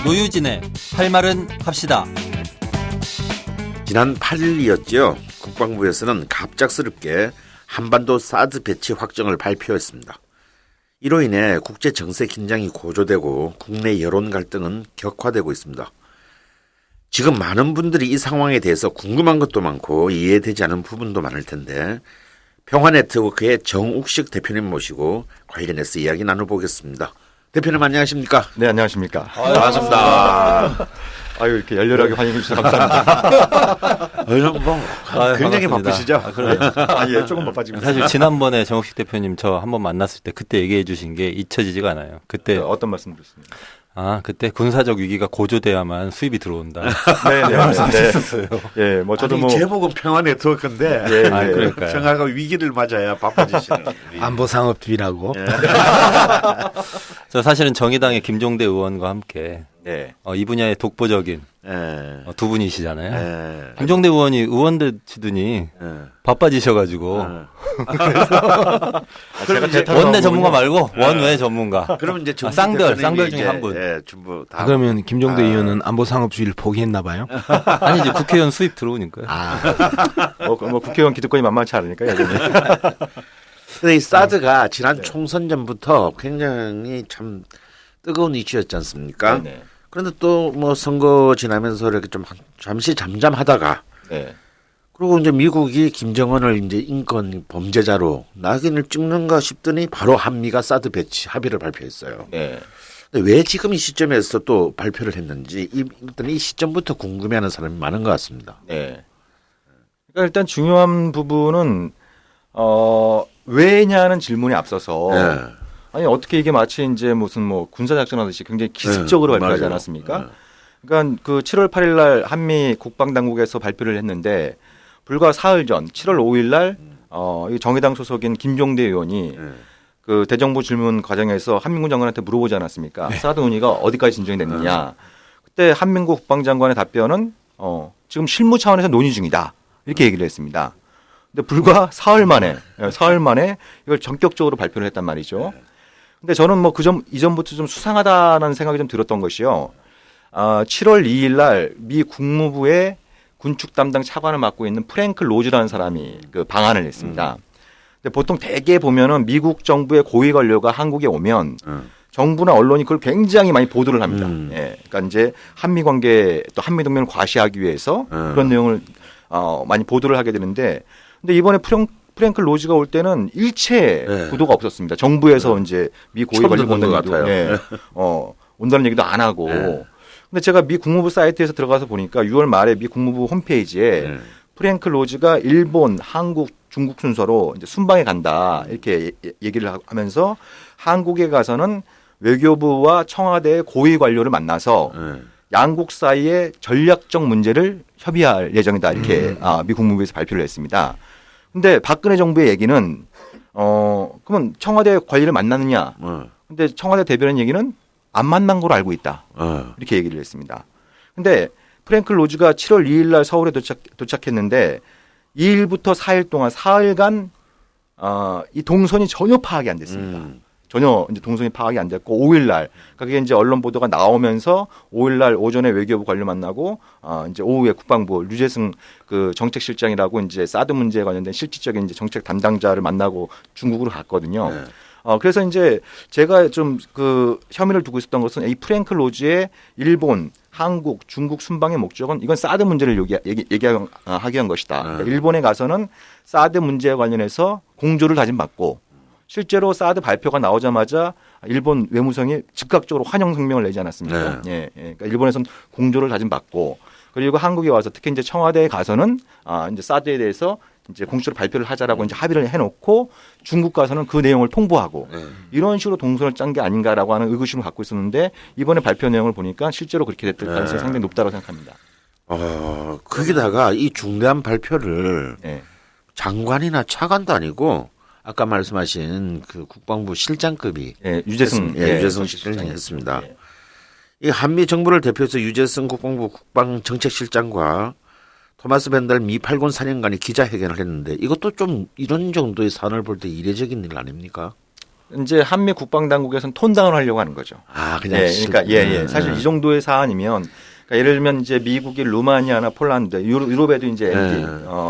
노유진의 할 말은 합시다. 지난 8일이었죠. 국방부에서는 갑작스럽게 한반도 사드 배치 확정을 발표했습니다. 이로 인해 국제 정세 긴장이 고조되고 국내 여론 갈등은 격화되고 있습니다. 지금 많은 분들이 이 상황에 대해서 궁금한 것도 많고 이해되지 않은 부분도 많을 텐데 평화네트워크의 정욱식 대표님 모시고 관련해서 이야기 나눠보겠습니다. 대표님 안녕하십니까? 네, 안녕하십니까? 반갑습니다. 아유, 이렇게 열렬하게 환영해 주셔서 감사합니다. 굉장히 반갑습니다. 바쁘시죠? 예, 조금 바빠지고 사실 지난번에 정욱식 대표님 저 한번 만났을 때 그때 얘기해 주신 게 잊혀지지가 않아요. 그때 어떤 말씀 드렸습니까? 그때 군사적 위기가 고조돼야만 수입이 들어온다. 네. 말씀하셨었어요. 예, 뭐 저도 아니, 뭐 제목은 평화네트워크인데 예, 그러니까요. 평화가 위기를 맞아야 바빠지시는 안보상업팀이라고. 저 사실은 정의당의 김종대 의원과 함께 네. 이 분야의 독보적인 예. 두 분이시잖아요. 예. 김종대 의원이 의원 되시더니 예. 바빠지셔가지고 제가 대타로 원내 나오군요. 전문가 말고 원외 전문가. 그러면 이제 정식 쌍별 대표님이 중에 이제, 한 분. 예, 전부 다. 그러면 김종대 의원은 안보상업주의를 포기했나 봐요. 아니 이제 국회의원 수입 들어오니까요. 뭐 국회의원 기득권이 만만치 않으니까 여전히. 근데 이 사드가 지난 총선 전부터 굉장히 참 뜨거운 이슈였지 않습니까? 네. 그런데 또 뭐 선거 지나면서 이렇게 좀 잠시 잠잠하다가 네. 그리고 이제 미국이 김정은을 이제 인권 범죄자로 낙인을 찍는가 싶더니 바로 한미가 사드 배치 합의를 발표했어요. 네. 근데 왜 지금 이 시점에서 또 발표를 했는지 일단 이 시점부터 궁금해하는 사람이 많은 것 같습니다. 네. 그러니까 일단 중요한 부분은 왜냐는 질문에 앞서서 네. 아니 어떻게 이게 마치 이제 무슨 뭐 군사작전하듯이 굉장히 기습적으로 발표하지 맞아요. 않았습니까? 네. 그러니까 그 7월 8일 날 한미 국방당국에서 발표를 했는데 불과 사흘 전 7월 5일 날 이 정의당 소속인 김종대 의원이 그 대정부 질문 과정에서 한민국 장관한테 물어보지 않았습니까? 사드 논의가 어디까지 진전이 됐느냐? 그때 한민국 국방장관의 답변은 지금 실무 차원에서 논의 중이다. 이렇게 얘기를 했습니다. 근데 불과 사흘 만에 이걸 전격적으로 발표를 했단 말이죠. 근데 저는 뭐 이전부터 좀 수상하다는 생각이 좀 들었던 것이요. 7월 2일 날 미 국무부의 군축 담당 차관을 맡고 있는 프랭크 로즈라는 사람이 그 방한을 했습니다. 근데 보통 대개 보면은 미국 정부의 고위 관료가 한국에 오면 정부나 언론이 그걸 굉장히 많이 보도를 합니다. 예. 그러니까 이제 한미 관계 또 한미 동맹을 과시하기 위해서 그런 내용을 많이 보도를 하게 되는데 근데 이번에 프랭크 로즈가 올 때는 일체 보도가 없었습니다. 정부에서 이제 미 고위 관료 본것 같아요. 예. 온다는 얘기도 안 하고. 근데 제가 미 국무부 사이트에서 들어가서 보니까 6월 말에 미 국무부 홈페이지에 프랭크 로즈가 일본, 한국, 중국 순서로 이제 순방에 간다 이렇게 얘기를 하면서 한국에 가서는 외교부와 청와대 고위 관료를 만나서 양국 사이의 전략적 문제를 협의할 예정이다 이렇게 미 국무부에서 발표를 했습니다. 근데 박근혜 정부의 얘기는 그러면 청와대 관리를 만나느냐? 근데 청와대 대변인 얘기는 안 만난 걸로 알고 있다. 이렇게 얘기를 했습니다. 근데 프랭클 로즈가 7월 2일 날 서울에 도착했는데 2일부터 4일 동안 사흘간 이 동선이 전혀 파악이 안 됐습니다. 전혀 이제 동선이 파악이 안 됐고 5일 날 그게 이제 언론 보도가 나오면서 5일 날 오전에 외교부 관료 만나고 이제 오후에 국방부 류재승 그 정책실장이라고 이제 사드 문제에 관련된 실질적인 이제 정책 담당자를 만나고 중국으로 갔거든요. 그래서 이제 제가 좀 그 혐의를 두고 있었던 것은 이 프랭크 로즈의 일본, 한국, 중국 순방의 목적은 이건 사드 문제를 얘기하기 위한 것이다. 그러니까 일본에 가서는 사드 문제에 관련해서 공조를 다짐받고 실제로 사드 발표가 나오자마자 일본 외무성이 즉각적으로 환영 성명을 내지 않았습니까? 예. 그러니까 일본에서는 공조를 다짐받고 그리고 한국에 와서 특히 이제 청와대에 가서는 이제 사드에 대해서 이제 공식적으로 발표를 하자라고 이제 합의를 해놓고 중국 가서는 그 내용을 통보하고 이런 식으로 동선을 짠 게 아닌가라고 하는 의구심을 갖고 있었는데 이번에 발표 내용을 보니까 실제로 그렇게 됐을 가능성이 상당히 높다고 생각합니다. 거기다가 이 중대한 발표를 장관이나 차관도 아니고 아까 말씀하신 그 국방부 실장급이 유재승 유재승 실장이 했습니다. 이 한미 정부를 대표해서 유재승 국방부 국방정책실장과 토마스 벤달 미 8군 사령관이 기자회견을 했는데 이것도 좀 이런 정도의 사안을 볼 때 이례적인 일 아닙니까? 이제 한미 국방 당국에서는 톤다운을 하려고 하는 거죠. 아, 그냥 그러니까 사실 이 정도의 사안이면 그러니까 예를 들면 이제 미국이 루마니아나 폴란드, 유럽에도 이제 MD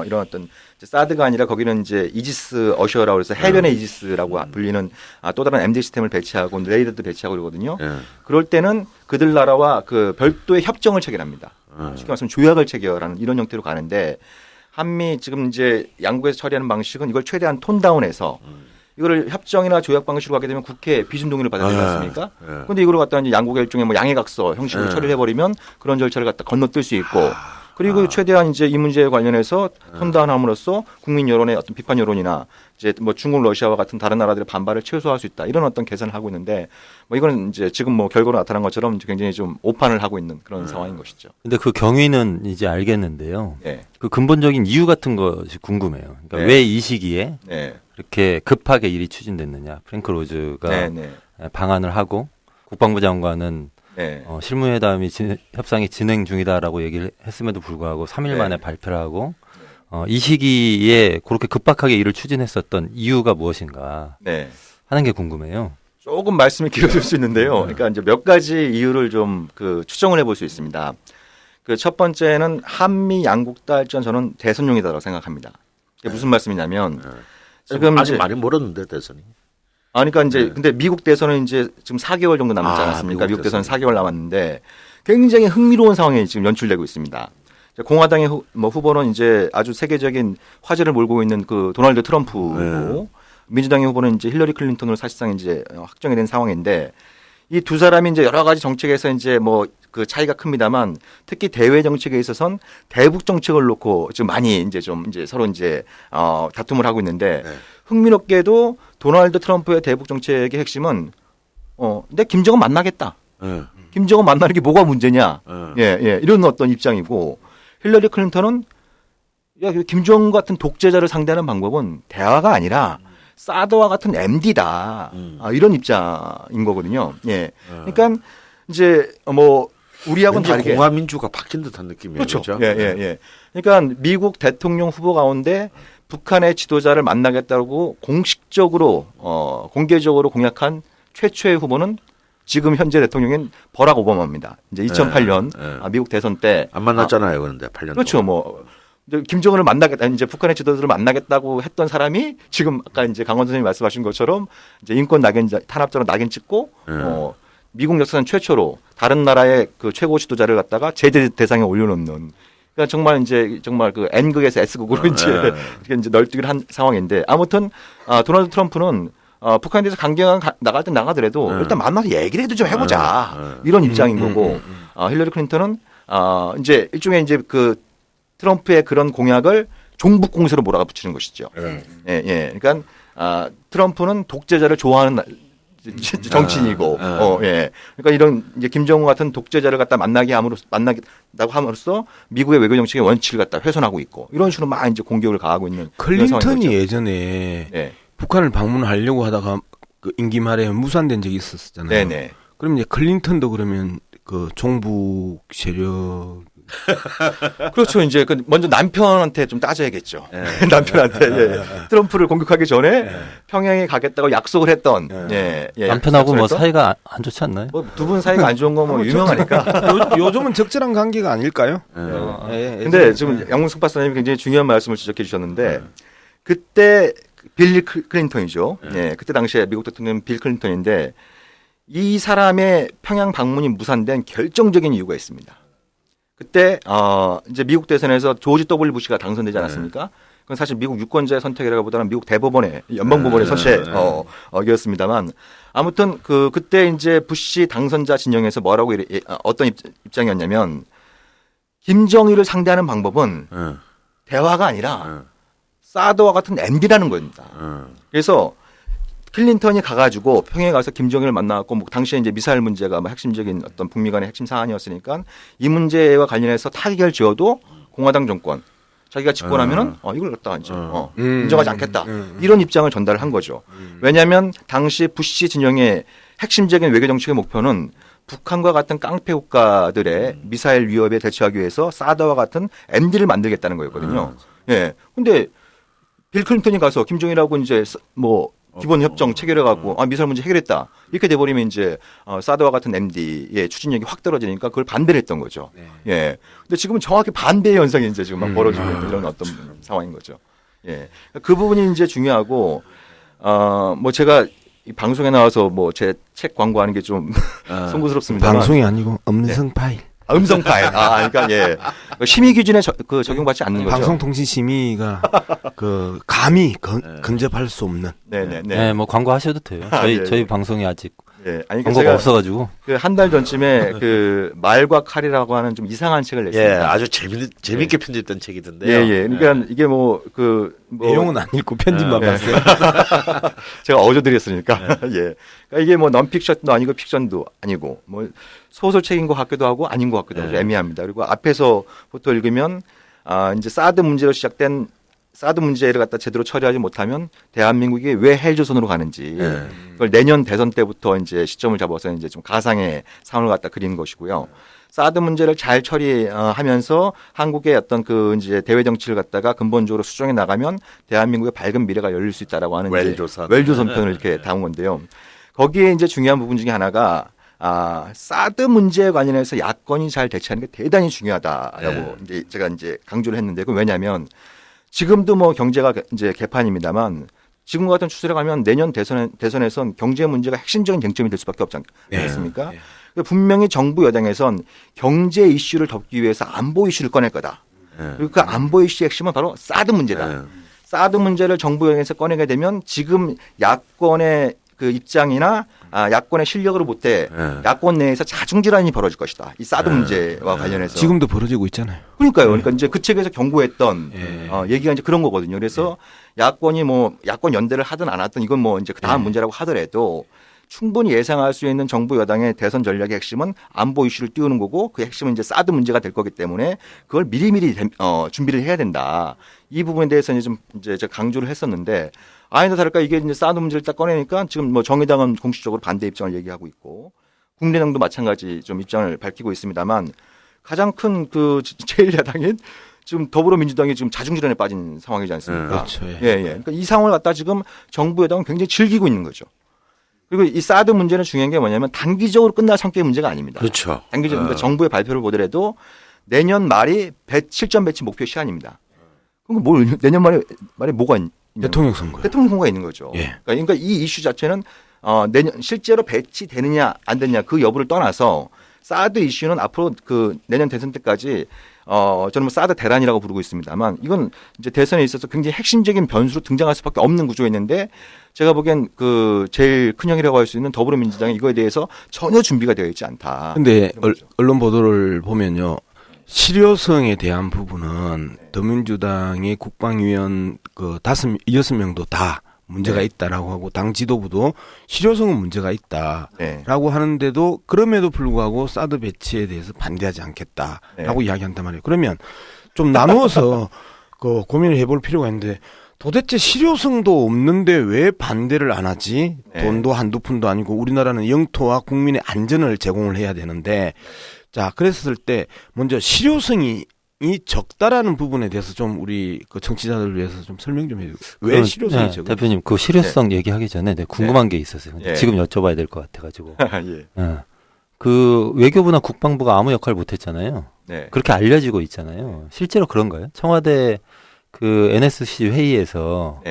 이런 어떤 사드가 아니라 거기는 이제 이지스 어셔라고 해서 해변의 이지스라고 불리는 또 다른 MD 시스템을 배치하고 레이더도 배치하고 그러거든요. 그럴 때는 그들 나라와 그 별도의 협정을 체결합니다. 쉽게 말하면 조약을 체결하는 이런 형태로 가는데 한미 지금 이제 양국에서 처리하는 방식은 이걸 최대한 톤다운해서 이거를 협정이나 조약 방식으로 가게 되면 국회 비준 동의를 받아야 되지 않습니까? 그런데 이거를 갖다 이제 양국의 일종의 뭐 양해각서 형식으로 처리를 해버리면 그런 절차를 갖다 건너뛸 수 있고 그리고 최대한 이제 이 문제에 관련해서 톤다운함으로써 국민 여론의 어떤 비판 여론이나 이제 뭐 중국, 러시아와 같은 다른 나라들의 반발을 최소화할 수 있다 이런 어떤 계산을 하고 있는데 뭐 이거는 이제 지금 뭐 결과로 나타난 것처럼 굉장히 좀 오판을 하고 있는 그런 상황인 것이죠. 근데 그 경위는 이제 알겠는데요. 네. 그 근본적인 이유 같은 것이 궁금해요. 그러니까 네. 왜 이 시기에 네. 이렇게 급하게 일이 추진됐느냐. 프랭크 로즈가 방한을 하고 국방부 장관은 실무회담이 협상이 진행 중이다라고 얘기를 했음에도 불구하고 3일 만에 발표를 하고 이 시기에 그렇게 급박하게 일을 추진했었던 이유가 무엇인가 하는 게 궁금해요. 조금 말씀이 길어질 수 있는데요. 그러니까 이제 몇 가지 이유를 좀 그 추정을 해볼 수 있습니다. 그 첫 번째는 한미 양국 다 일전 저는 대선용이다라고 생각합니다. 그게 무슨 말씀이냐면 지금 아직 많이 멀었는데 대선이. 그러니까 이제 근데 미국 대선은 이제 지금 4개월 정도 남지 않았습니까? 미국 대선은 4개월 남았는데 굉장히 흥미로운 상황이 지금 연출되고 있습니다. 공화당의 후보는 이제 아주 세계적인 화제를 몰고 있는 그 도널드 트럼프고 민주당의 후보는 이제 힐러리 클린턴으로 사실상 이제 확정이 된 상황인데 이 두 사람이 이제 여러 가지 정책에서 이제 뭐 그 차이가 큽니다만 특히 대외 정책에 있어서는 대북 정책을 놓고 지금 많이 이제 좀 이제 서로 이제 다툼을 하고 있는데 흥미롭게도 도널드 트럼프의 대북 정책의 핵심은 근데 김정은 만나겠다. 김정은 만나는 게 뭐가 문제냐. 이런 어떤 입장이고 힐러리 클린턴은 김정은 같은 독재자를 상대하는 방법은 대화가 아니라 사드와 같은 MD다. 이런 입장인 거거든요. 그러니까 이제 뭐 우리하고는 다르게 공화민주가 바뀐 듯한 느낌이에요. 그렇죠. 그러니까 미국 대통령 후보 가운데 북한의 지도자를 만나겠다고 공식적으로 공개적으로 공약한 최초의 후보는 지금 현재 대통령인 버락 오바마입니다. 이제 2008년 미국 대선 때 안 만났잖아요. 그런데 8년 그렇죠. 동안. 뭐 김정은을 만나겠다, 이제 북한의 지도자를 만나겠다고 했던 사람이 지금 아까 이제 강원 선생님이 말씀하신 것처럼 이제 인권 낙인 탄압자로 낙인 찍고 미국 역사상 최초로 다른 나라의 그 최고 지도자를 갖다가 제재 대상에 올려놓는. 그러니까 정말 이제 정말 그 N극에서 S극으로 이제 널뛰기를 한 상황인데 아무튼 도널드 트럼프는 북한에 대해서 강경 나갈 때 나가더라도 일단 만나서 얘기를 좀 해보자 이런 입장인 거고 힐러리 클린턴은 이제 일종의 이제 그 트럼프의 그런 공약을 종북 공세로 몰아붙이는 것이죠. 그러니까 트럼프는 독재자를 좋아하는 정치인이고, 그러니까 이런 이제 김정은 같은 독재자를 갖다 만나겠다고 함으로써 미국의 외교 정책의 원칙을 갖다 훼손하고 있고 이런 식으로 막 이제 공격을 가하고 있는. 클린턴이 예전에 북한을 방문하려고 하다가 그 임기 말에 무산된 적이 있었잖아요. 그럼 이제 클린턴도 그러면 그 종북 세력 그렇죠. 이제 먼저 남편한테 좀 따져야겠죠. 남편한테 트럼프를 공격하기 전에 평양에 가겠다고 약속을 했던 남편하고 뭐 사이가 안 좋지 않나요? 뭐 두 분 사이가 안 좋은 거 뭐 유명하니까. 요즘은 적절한 관계가 아닐까요? 근데 지금 양문석 박사님이 굉장히 중요한 말씀을 지적해 주셨는데 그때 빌 클린턴이죠. 그때 당시에 미국 대통령 빌 클린턴인데 이 사람의 평양 방문이 무산된 결정적인 이유가 있습니다. 그때 이제 미국 대선에서 조지 W 부시가 당선되지 않았습니까? 그건 사실 미국 유권자의 선택이라기보다는 미국 대법원의 연방법원의 선택이었습니다만 아무튼 그때 이제 부시 당선자 진영에서 뭐라고 어떤 입장이었냐면 김정일을 상대하는 방법은 대화가 아니라 사드와 같은 MD라는 겁니다. 그래서 클린턴이 가가지고 평양에 가서 김정일을 만나고 뭐 당시에 이제 미사일 문제가 뭐 핵심적인 어떤 북미 간의 핵심 사안이었으니까 이 문제와 관련해서 타격을 지어도 공화당 정권 자기가 집권하면은 이걸 갖다 이제 인정하지 않겠다 이런 입장을 전달한 거죠. 왜냐하면 당시 부시 진영의 핵심적인 외교 정책의 목표는 북한과 같은 깡패 국가들의 미사일 위협에 대처하기 위해서 사드와 같은 MD를 만들겠다는 거였거든요. 근데 빌 클린턴이 가서 김정일하고 이제 뭐 기본 협정 체결해 갖고 미사일 문제 해결했다. 이렇게 돼 버리면 이제 사드와 같은 MD의 추진력이 확 떨어지니까 그걸 반대를 했던 거죠. 네. 예. 근데 지금은 정확히 반대의 현상이 이제 지금 막 벌어지고 있는 이런 어떤 상황인 거죠. 예. 그 부분이 이제 중요하고 뭐 제가 이 방송에 나와서 뭐 제 책 광고하는 게 좀 송구스럽습니다. 방송이 아니고 음성 파일. 음성 파일. 그러니까 예. 심의 기준에 적용받지 않는 거죠. 방송통신심의가 그 감히 근접할 수 없는. 네, 뭐 광고하셔도 돼요. 저희 방송이 아직 광고가 없어가지고. 그 한 달 전쯤에 그 말과 칼이라고 하는 좀 이상한 책을 냈습니다. 예, 아주 재밌게 편집된 책이던데요. 예. 그러니까 이게 내용은 안 읽고 편집만 봤어요. 제가 어저드렸으니까. 예. 그러니까 이게 뭐 넌픽션도 아니고 픽션도 아니고 뭐 소설책인 것 같기도 하고 아닌 것 같기도 하고 애매합니다. 그리고 앞에서부터 읽으면 이제 사드 문제로 시작된 사드 문제를 갖다 제대로 처리하지 못하면 대한민국이 왜 헬조선으로 가는지 그걸 내년 대선 때부터 이제 시점을 잡아서 이제 좀 가상의 상황을 갖다 그리는 것이고요. 사드 문제를 잘 처리하면서 한국의 어떤 그 이제 대외 정치를 갖다가 근본적으로 수정해 나가면 대한민국의 밝은 미래가 열릴 수 있다라고 하는 웰조선 편을 이렇게 담은 건데요. 거기에 이제 중요한 부분 중에 하나가 사드 문제에 관련해서 야권이 잘 대처하는 게 대단히 중요하다라고 이제 제가 이제 강조를 했는데 그 왜냐하면 지금도 뭐 경제가 이제 개판입니다만 지금 같은 추세로 가면 내년 대선에선 경제 문제가 핵심적인 쟁점이 될 수밖에 없지 않습니까? 분명히 정부 여당에선 경제 이슈를 덮기 위해서 안보 이슈를 꺼낼 거다. 그리고 그 안보 이슈의 핵심은 바로 사드 문제다. 사드 문제를 정부 여당에서 꺼내게 되면 지금 야권의 그 입장이나 야권의 실력으로 못해 야권 내에서 자중질환이 벌어질 것이다. 이 사드 문제와 관련해서 지금도 벌어지고 있잖아요. 그러니까요. 그러니까 이제 그 책에서 경고했던 얘기가 이제 그런 거거든요. 그래서 야권이 뭐 야권 연대를 하든 안 하든 이건 뭐 이제 그 다음 문제라고 하더라도 충분히 예상할 수 있는 정부 여당의 대선 전략의 핵심은 안보 이슈를 띄우는 거고 그 핵심은 이제 사드 문제가 될 거기 때문에 그걸 미리미리 준비를 해야 된다. 이 부분에 대해서 이제 제가 강조를 했었는데 아니다 다를까 이게 이제 사드 문제를 딱 꺼내니까 지금 뭐 정의당은 공식적으로 반대 입장을 얘기하고 있고 국민의당도 마찬가지 좀 입장을 밝히고 있습니다만 가장 큰 그 제1야당인 지금 더불어민주당이 지금 자중질환에 빠진 상황이지 않습니까? 그렇죠. 예. 그러니까 이 상황을 갖다 지금 정부 여당은 굉장히 즐기고 있는 거죠. 그리고 이 사드 문제는 중요한 게 뭐냐면 단기적으로 끝날 성격의 문제가 아닙니다. 그렇죠. 단기적으로 그러니까 정부의 발표를 보더라도 내년 말이 실전 배치 목표 시한입니다. 그럼 뭘 내년 말에 뭐가 있냐? 대통령 선거. 대통령 선거가 있는 거죠. 그러니까 이 이슈 자체는 내년 실제로 배치되느냐 안 되느냐 그 여부를 떠나서 사드 이슈는 앞으로 그 내년 대선 때까지 저는 뭐 사드 대란이라고 부르고 있습니다만 이건 이제 대선에 있어서 굉장히 핵심적인 변수로 등장할 수밖에 없는 구조였는데 제가 보기엔 그 제일 큰 형이라고 할 수 있는 더불어민주당이 이거에 대해서 전혀 준비가 되어 있지 않다. 근데 언론 보도를 보면요. 실효성에 대한 부분은 더민주당의 국방위원 그 6명도 다 문제가 있다라고 하고 당 지도부도 실효성은 문제가 있다라고 하는데도 그럼에도 불구하고 사드 배치에 대해서 반대하지 않겠다라고 이야기한단 말이에요. 그러면 좀 나누어서 그 고민을 해볼 필요가 있는데 도대체 실효성도 없는데 왜 반대를 안 하지? 돈도 한두 푼도 아니고 우리나라는 영토와 국민의 안전을 제공을 해야 되는데 자 그랬을 때 먼저 실효성이 적다라는 부분에 대해서 좀 우리 그 청취자들을 위해서 좀 설명 좀 해주세요. 왜 실효성이 적은? 대표님 그 실효성 얘기하기 전에 궁금한 게 있었어요. 지금 여쭤봐야 될 것 같아가지고. 그 외교부나 국방부가 아무 역할 못했잖아요. 그렇게 알려지고 있잖아요. 실제로 그런가요? 청와대 그 NSC 회의에서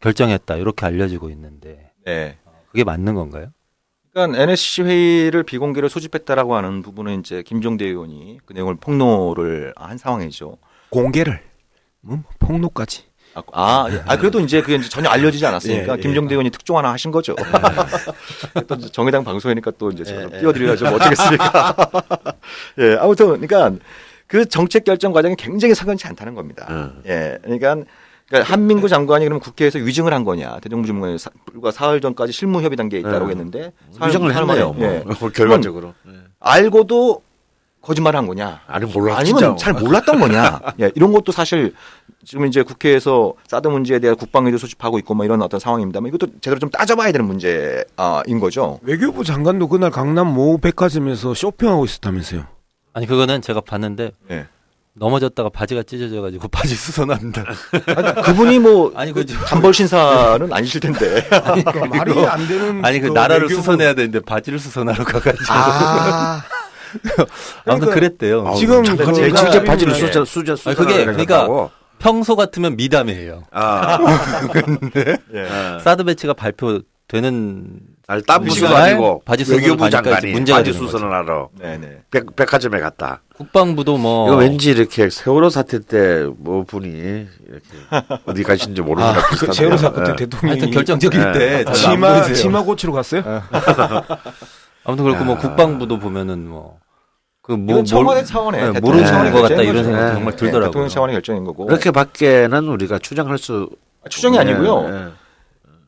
결정했다 이렇게 알려지고 있는데 그게 맞는 건가요? 그러니까 NSC 회의를 비공개로 소집했다라고 하는 부분은 이제 김종대 의원이 그 내용을 폭로를 한 상황이죠. 공개를 폭로까지. 그래도 이제 그게 이제 전혀 알려지지 않았으니까 김종대 의원이 특종 하나 하신 거죠. 또 정의당 방송이니까 또 이제 제가 띄워드려야죠. 뭐 어쩌겠습니까? 아무튼 그러니까 그 정책 결정 과정이 굉장히 석연치 않다는 겁니다. 그러니까 한민구 장관이 그럼 국회에서 위증을 한 거냐. 대정부질문에 불과 사흘 전까지 실무 협의 단계에 있다고 했는데 위증을 했네요. 결과적으로. 알고도 거짓말을 한 거냐. 아니면 잘 몰랐던 거냐. 이런 것도 사실 지금 이제 국회에서 사드 문제에 대한 국방위도 소집하고 있고 뭐 이런 어떤 상황입니다만 이것도 제대로 좀 따져봐야 되는 문제인 거죠. 외교부 장관도 그날 강남 모 백화점에서 쇼핑하고 있었다면서요. 아니 그거는 제가 봤는데 넘어졌다가 바지가 찢어져가지고 바지 수선합니다. 아니, 그분이 뭐 아니, 그 그 단벌 신사는 아니실 텐데. 그러니까 말이 안 되는. 아니 그 나라를 수선해야 되는데 바지를 수선하러 가가지고 아무튼 그랬대요. 지금 잠깐 그 직접 제가 바지를 질문을 아니, 그게 그러니까 평소 같으면 미담이에요. 근데 사드 배치가 발표되는 딴 무슨 시간에 아니고 바지 수선을 외교부 가니까 장관이 문제가 바지 되는 수선을 하러 네네. 백화점에 갔다. 국방부도 뭐 이거 왠지 이렇게 세월호 사태 때 뭐 분이 이렇게 어디 가시는지 모르는 것 그 비슷하네요. 세월호 사건 때 예. 대통령이 하여튼 결정적일 때 전혀 안 보이세요. 치마 고치러 갔어요? 아무튼 그렇고 뭐 국방부도 보면은 뭐 이건 청와대 차원의 네, 대통령 모르는 차원의 것 같다 결정인 이런 거죠. 생각이 정말 들더라고요. 대통령 차원의 결정인 거고. 그렇게밖에는 우리가 추정할 수 추정이 아니고요.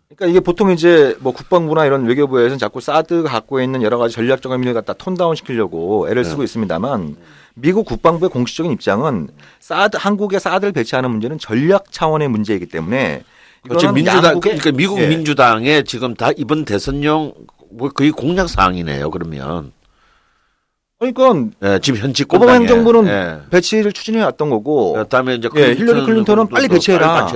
그러니까 이게 보통 이제 뭐 국방부나 이런 외교부에서는 자꾸 사드가 갖고 있는 여러 가지 전략적 의미를 갖다 톤다운 시키려고 애를 쓰고 있습니다만 미국 국방부의 공식적인 입장은 한국에 사드를 배치하는 문제는 전략 차원의 문제이기 때문에 지금 민주당 양국의- 그러니까 미국 예. 민주당의 지금 다 이번 대선용 뭐 거의 공약 사항이네요. 그러면 그러니까 예, 지금 현직 오바마 공당에. 행정부는 예. 배치를 추진해 왔던 거고 그다음에 이제 힐러리 클린턴은 빨리 배치해라.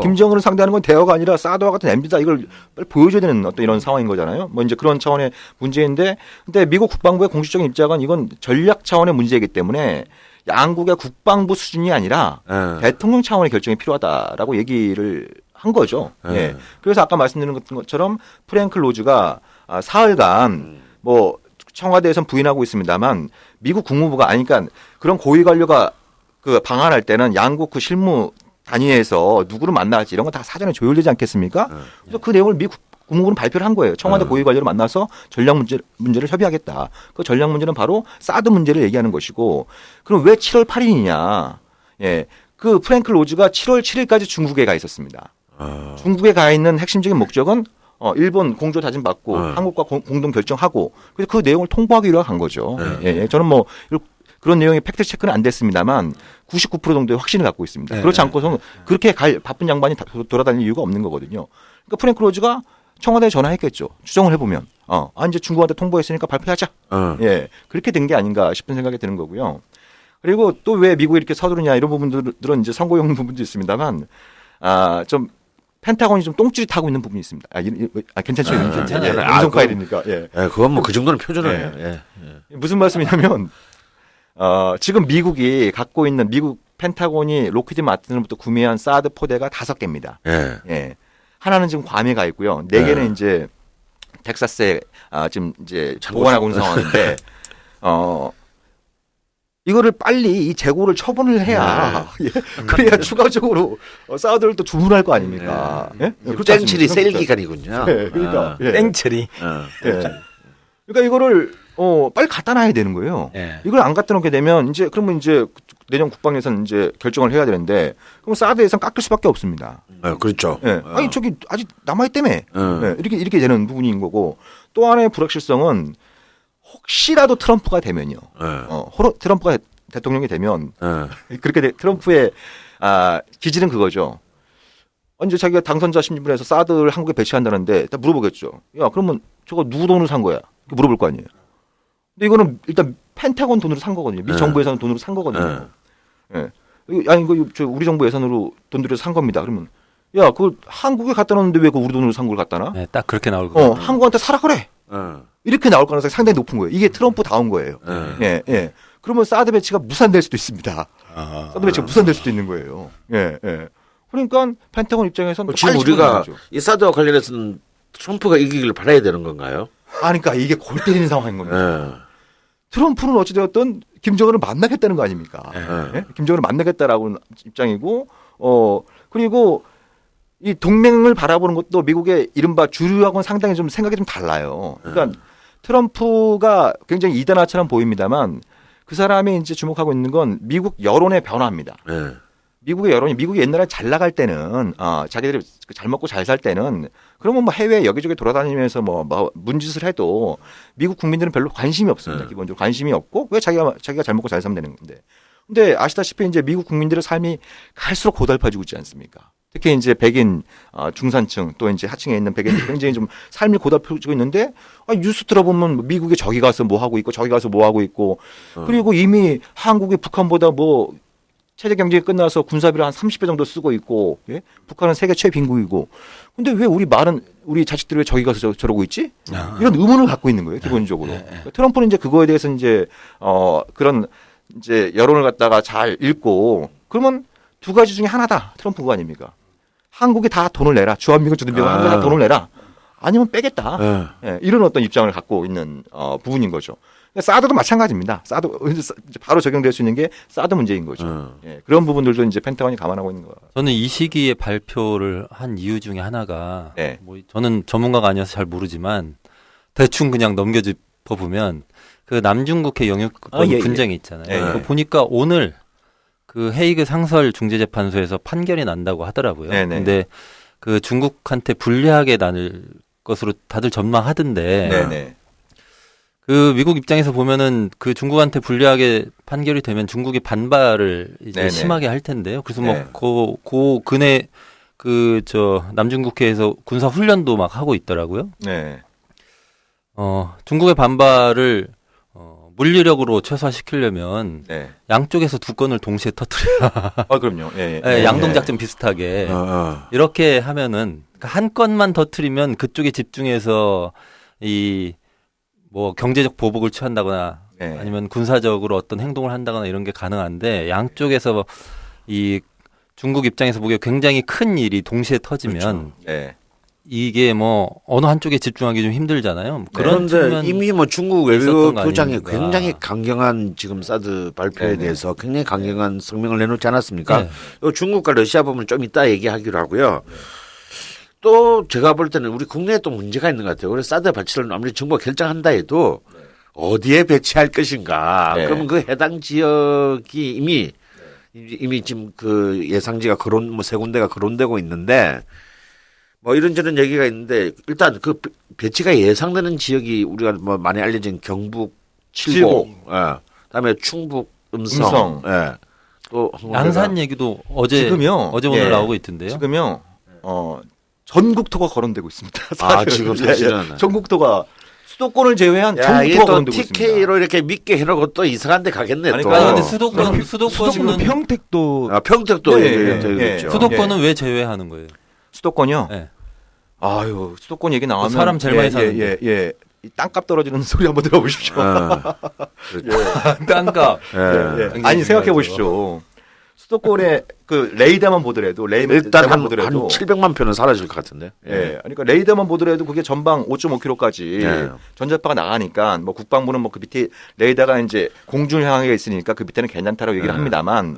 김정은을 상대하는 건 대화가 아니라 사드와 같은 MB다. 이걸 빨리 보여줘야 되는 어떤 이런 상황인 거잖아요. 뭐 이제 그런 차원의 문제인데, 근데 미국 국방부의 공식적인 입장은 이건 전략 차원의 문제이기 때문에 양국의 국방부 수준이 아니라 예. 대통령 차원의 결정이 필요하다라고 얘기를 한 거죠. 예. 예. 그래서 아까 말씀드린 것처럼 프랭클 로즈가 사흘간 뭐 청와대에선 부인하고 있습니다만 미국 국무부가 아니까 그런 고위 관료가 그 방한할 때는 양국 그 실무 단위에서 누구를 만날지 이런 거 다 사전에 조율되지 않겠습니까? 그래서 그 내용을 미국 국무부는 발표를 한 거예요. 청와대 고위 관료를 만나서 전략 문제를 협의하겠다. 그 전략 문제는 바로 사드 문제를 얘기하는 것이고, 그럼 왜 7월 8일이냐? 예, 그 프랭클 로즈가 7월 7일까지 중국에 가 있었습니다. 중국에 가 있는 핵심적인 목적은 일본 공조 다짐 받고 한국과 공동 결정하고 그래서 그 내용을 통보하기 위해 간 거죠. 예, 저는 뭐 그런 내용이 팩트 체크는 안 됐습니다만 99% 정도의 확신을 갖고 있습니다. 그렇지 않고서는 그렇게 갈 바쁜 양반이 돌아다닐 이유가 없는 거거든요. 그러니까 프랭크 로즈가 청와대에 전화했겠죠. 추정을 해보면 이제 중국한테 통보했으니까 발표하자. 예, 그렇게 된 게 아닌가 싶은 생각이 드는 거고요. 그리고 또 왜 미국이 이렇게 서두르냐 이런 부분들은 이제 선거용 부분도 있습니다만 좀 펜타곤이 좀 똥줄이 타고 있는 부분이 있습니다. 괜찮죠? 괜찮아요. 음성 파일이니까. 예. 예, 그건 뭐 그 정도는 표준이에요. 예. 무슨 말씀이냐면 지금 미국이 갖고 있는 미국 펜타곤이 로키드 마틴으로부터 구매한 사드 포대가 5개입니다. 예. 예. 하나는 지금 괌에 가 있고요. 4개는 이제 텍사스에 지금 이제 보관하고 있는 상황인데 이거를 빨리 이 재고를 처분을 해야 예. 그래야 추가적으로 사드를 또 주문할 거 아닙니까? 예? 그렇지 땡칠이 않습니까? 세일 기간이군요. 예, 그러니까 예. 땡처리. 예. 그러니까 이거를 빨리 갖다 놔야 되는 거예요. 예. 이걸 안 갖다 놓게 되면 이제 그러면 이제 내년 국방 예산 이제 결정을 해야 되는데 그럼 사드 예산 깎일 수밖에 없습니다. 그렇죠. 예. 아니 저기 아직 남아 있다며. 예. 이렇게 되는 부분인 거고 또 하나의 불확실성은 혹시라도 트럼프가 되면요. 트럼프가 대통령이 되면 그렇게 트럼프의 기질은 그거죠. 이제 자기가 당선자 신분에서 사드를 한국에 배치한다는데 딱 물어보겠죠. 야 그러면 저거 누구 돈으로 산 거야? 이렇게 물어볼 거 아니에요. 근데 이거는 일단 펜타곤 돈으로 산 거거든요. 미 정부 예산 돈으로 산 거거든요. 예. 아니 이거 우리 정부 예산으로 돈 들여서 산 겁니다. 그러면 야 그걸 한국에 갖다 놨는데 왜 그 우리 돈으로 산 걸 갖다 놔? 네, 딱 그렇게 나올 거예요. 한국한테 사라 그래. 이렇게 나올 가능성이 상당히 높은 거예요. 이게 트럼프 다운 거예요. 예. 그러면 사드 배치가 무산될 수도 있습니다. 사드 배치가 무산될 수도 있는 거예요. 예. 그러니까 펜타곤 입장에서는 지금 우리가 이 사드와 관련해서는 트럼프가 이기길 바라야 되는 건가요? 그러니까 이게 골 때리는 상황인 겁니다. 트럼프는 어찌되었든 김정은을 만나겠다는 거 아닙니까? 예? 김정은을 만나겠다라고 입장이고, 그리고 이 동맹을 바라보는 것도 미국의 이른바 주류하고는 상당히 좀 생각이 좀 달라요. 그러니까 트럼프가 굉장히 이단아처럼 보입니다만 그 사람이 이제 주목하고 있는 건 미국 여론의 변화입니다. 미국의 여론이 미국이 옛날에 잘 나갈 때는 자기들이 잘 먹고 잘 살 때는 그러면 뭐 해외 여기저기 돌아다니면서 뭐 문짓을 해도 미국 국민들은 별로 관심이 없습니다. 기본적으로 관심이 없고 왜 자기가 잘 먹고 잘 살면 되는 건데. 근데 아시다시피 이제 미국 국민들의 삶이 갈수록 고달파지고 있지 않습니까? 특히 이제 백인 중산층 또 이제 하층에 있는 백인들 굉장히 좀 삶이 고달파지고 있는데 뉴스 들어보면 미국에 저기 가서 뭐 하고 있고 저기 가서 뭐 하고 있고 그리고 이미 한국이 북한보다 뭐 체제 경쟁이 끝나서 군사비를 한 30배 정도 쓰고 있고, 예? 북한은 세계 최빈국이고, 근데 왜 우리 말은 우리 자식들이 왜 저기 가서 저러고 있지? 이런 의문을 갖고 있는 거예요, 기본적으로. 그러니까 트럼프는 이제 그거에 대해서 이제 그런 이제 여론을 갖다가 잘 읽고, 그러면 두 가지 중에 하나다, 트럼프 그거 아닙니까? 한국이 다 돈을 내라, 주한미군 주둔비가 한국이 다 돈을 내라, 아니면 빼겠다. 예, 이런 어떤 입장을 갖고 있는 부분인 거죠. 사드도 마찬가지입니다. 사드 바로 적용될 수 있는 게 사드 문제인 거죠. 예, 그런 부분들도 이제 펜타곤이 감안하고 있는 거예요. 저는 이 시기에 발표를 한 이유 중에 하나가 네. 뭐 저는 전문가가 아니어서 잘 모르지만 대충 그냥 넘겨짚어 보면 그 남중국해 영유권 분쟁이 있잖아요. 예, 예. 그거 보니까 오늘 그 헤이그 상설 중재재판소에서 판결이 난다고 하더라고요. 네네. 근데 그 중국한테 불리하게 나눌 것으로 다들 전망하던데 네네. 그 미국 입장에서 보면은 그 중국한테 불리하게 판결이 되면 중국이 반발을 이제 네네. 심하게 할 텐데요. 그래서 네. 뭐 근해 그 남중국해에서 군사 훈련도 막 하고 있더라고요. 네. 중국의 반발을 물리력으로 최소화시키려면 네. 양쪽에서 두 건을 동시에 터뜨려야 그럼요. 예, 예. 예, 양동작전 비슷하게 이렇게 하면은 그러니까 한 건만 터뜨리면 그쪽에 집중해서 이 뭐 경제적 보복을 취한다거나 네. 아니면 군사적으로 어떤 행동을 한다거나 이런 게 가능한데 양쪽에서 이 중국 입장에서 보기에 굉장히 큰 일이 동시에 터지면 그렇죠. 네. 이게 뭐 어느 한쪽에 집중하기 좀 힘들잖아요. 그런 그런데 측면 이미 뭐 중국 있었던 거 외교부장이 아닙니까? 굉장히 강경한 지금 사드 발표에 네네. 대해서 굉장히 강경한 성명을 내놓지 않았습니까? 네. 요 중국과 러시아 부분 좀 이따 얘기하기로 하고요. 또 제가 볼 때는 우리 국내에 또 문제가 있는 것 같아요. 그래서 사드 배치를 아무리 정부가 결정한다 해도 어디에 배치할 것인가. 네. 그러면 그 해당 지역이 이미 지금 그 예상지가 뭐 세 군데가 거론되고 있는데 뭐 이런저런 얘기가 있는데 일단 그 배치가 예상되는 지역이 우리가 뭐 많이 알려진 경북 칠곡, 예. 그다음에 충북 음성, 예. 또 양산 얘기도 지금요. 어제 오늘 예. 나오고 있던데요. 지금요. 전국토가 거론되고 있습니다. 지금 사실은 전국토가 수도권을 제외한 야, 전국토가 이게 또 거론되고 있습니다. TK로 이렇게 믿게 해놓고 또 이상한 데 가겠네. 아니, 또. 그러니까 근데 수도권은 수도권은 평택도 평택도 네, 얘기되고 네, 있죠. 네. 수도권은 왜 제외하는 거예요? 수도권이요. 네. 아유, 수도권 얘기 나오면 사람 제일 많이 사는데. 예. 이 땅값 떨어지는 소리 한번 들어보십시오. 땅값. 예. 아니 생각해 보십시오. 수도권에 그 레이더만 보더라도 일단 한 보더라도 700만 표는 사라질 것 같은데. 예. 그러니까 레이더만 보더라도 그게 전방 5.5km까지 예. 전자파가 나가니까 뭐 국방부는 뭐 그 밑에 레이더가 이제 공중을 향하게 있으니까 그 밑에는 괜찮다라고 얘기를 합니다만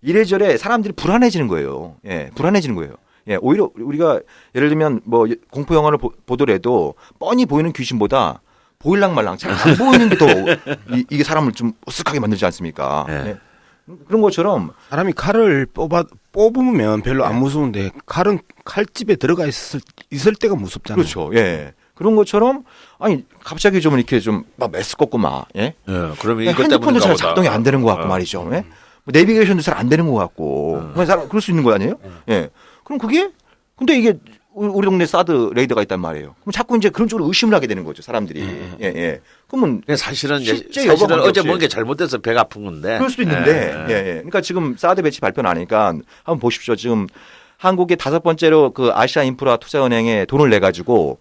이래저래 사람들이 불안해지는 거예요. 예. 불안해지는 거예요. 예. 오히려 우리가 예를 들면 뭐 공포 영화를 보더라도 뻔히 보이는 귀신보다 보일랑 말랑 잘 안 보이는 게 더 이게 사람을 좀 으쓱하게 만들지 않습니까? 예. 예. 그런 것처럼 사람이 칼을 뽑으면 별로 안 무서운데 칼은 칼집에 들어가 있을 때가 무섭잖아요. 그렇죠. 예. 그런 것처럼 아니 갑자기 좀 이렇게 좀 막 메스껍고 막 예. 예. 그러면 이것 핸드폰도 때문인가 잘 보다. 작동이 안 되는 것 같고 말이죠. 예? 뭐 내비게이션도 잘 안 되는 것 같고 그럴 수 있는 거 아니에요? 예. 그럼 그게 근데 이게 우리 동네 사드 레이더가 있단 말이에요. 그럼 자꾸 이제 그런 쪽으로 의심을 하게 되는 거죠, 사람들이. 예. 그러면 사실은 실제 여부가 어제 관계없이. 뭔 게 잘못돼서 배가 아픈 건데. 그럴 수도 있는데, 예. 그러니까 지금 사드 배치 발표 나니까 한번 보십시오. 지금 한국이 5번째로 그 아시아 인프라 투자은행에 돈을 내 가지고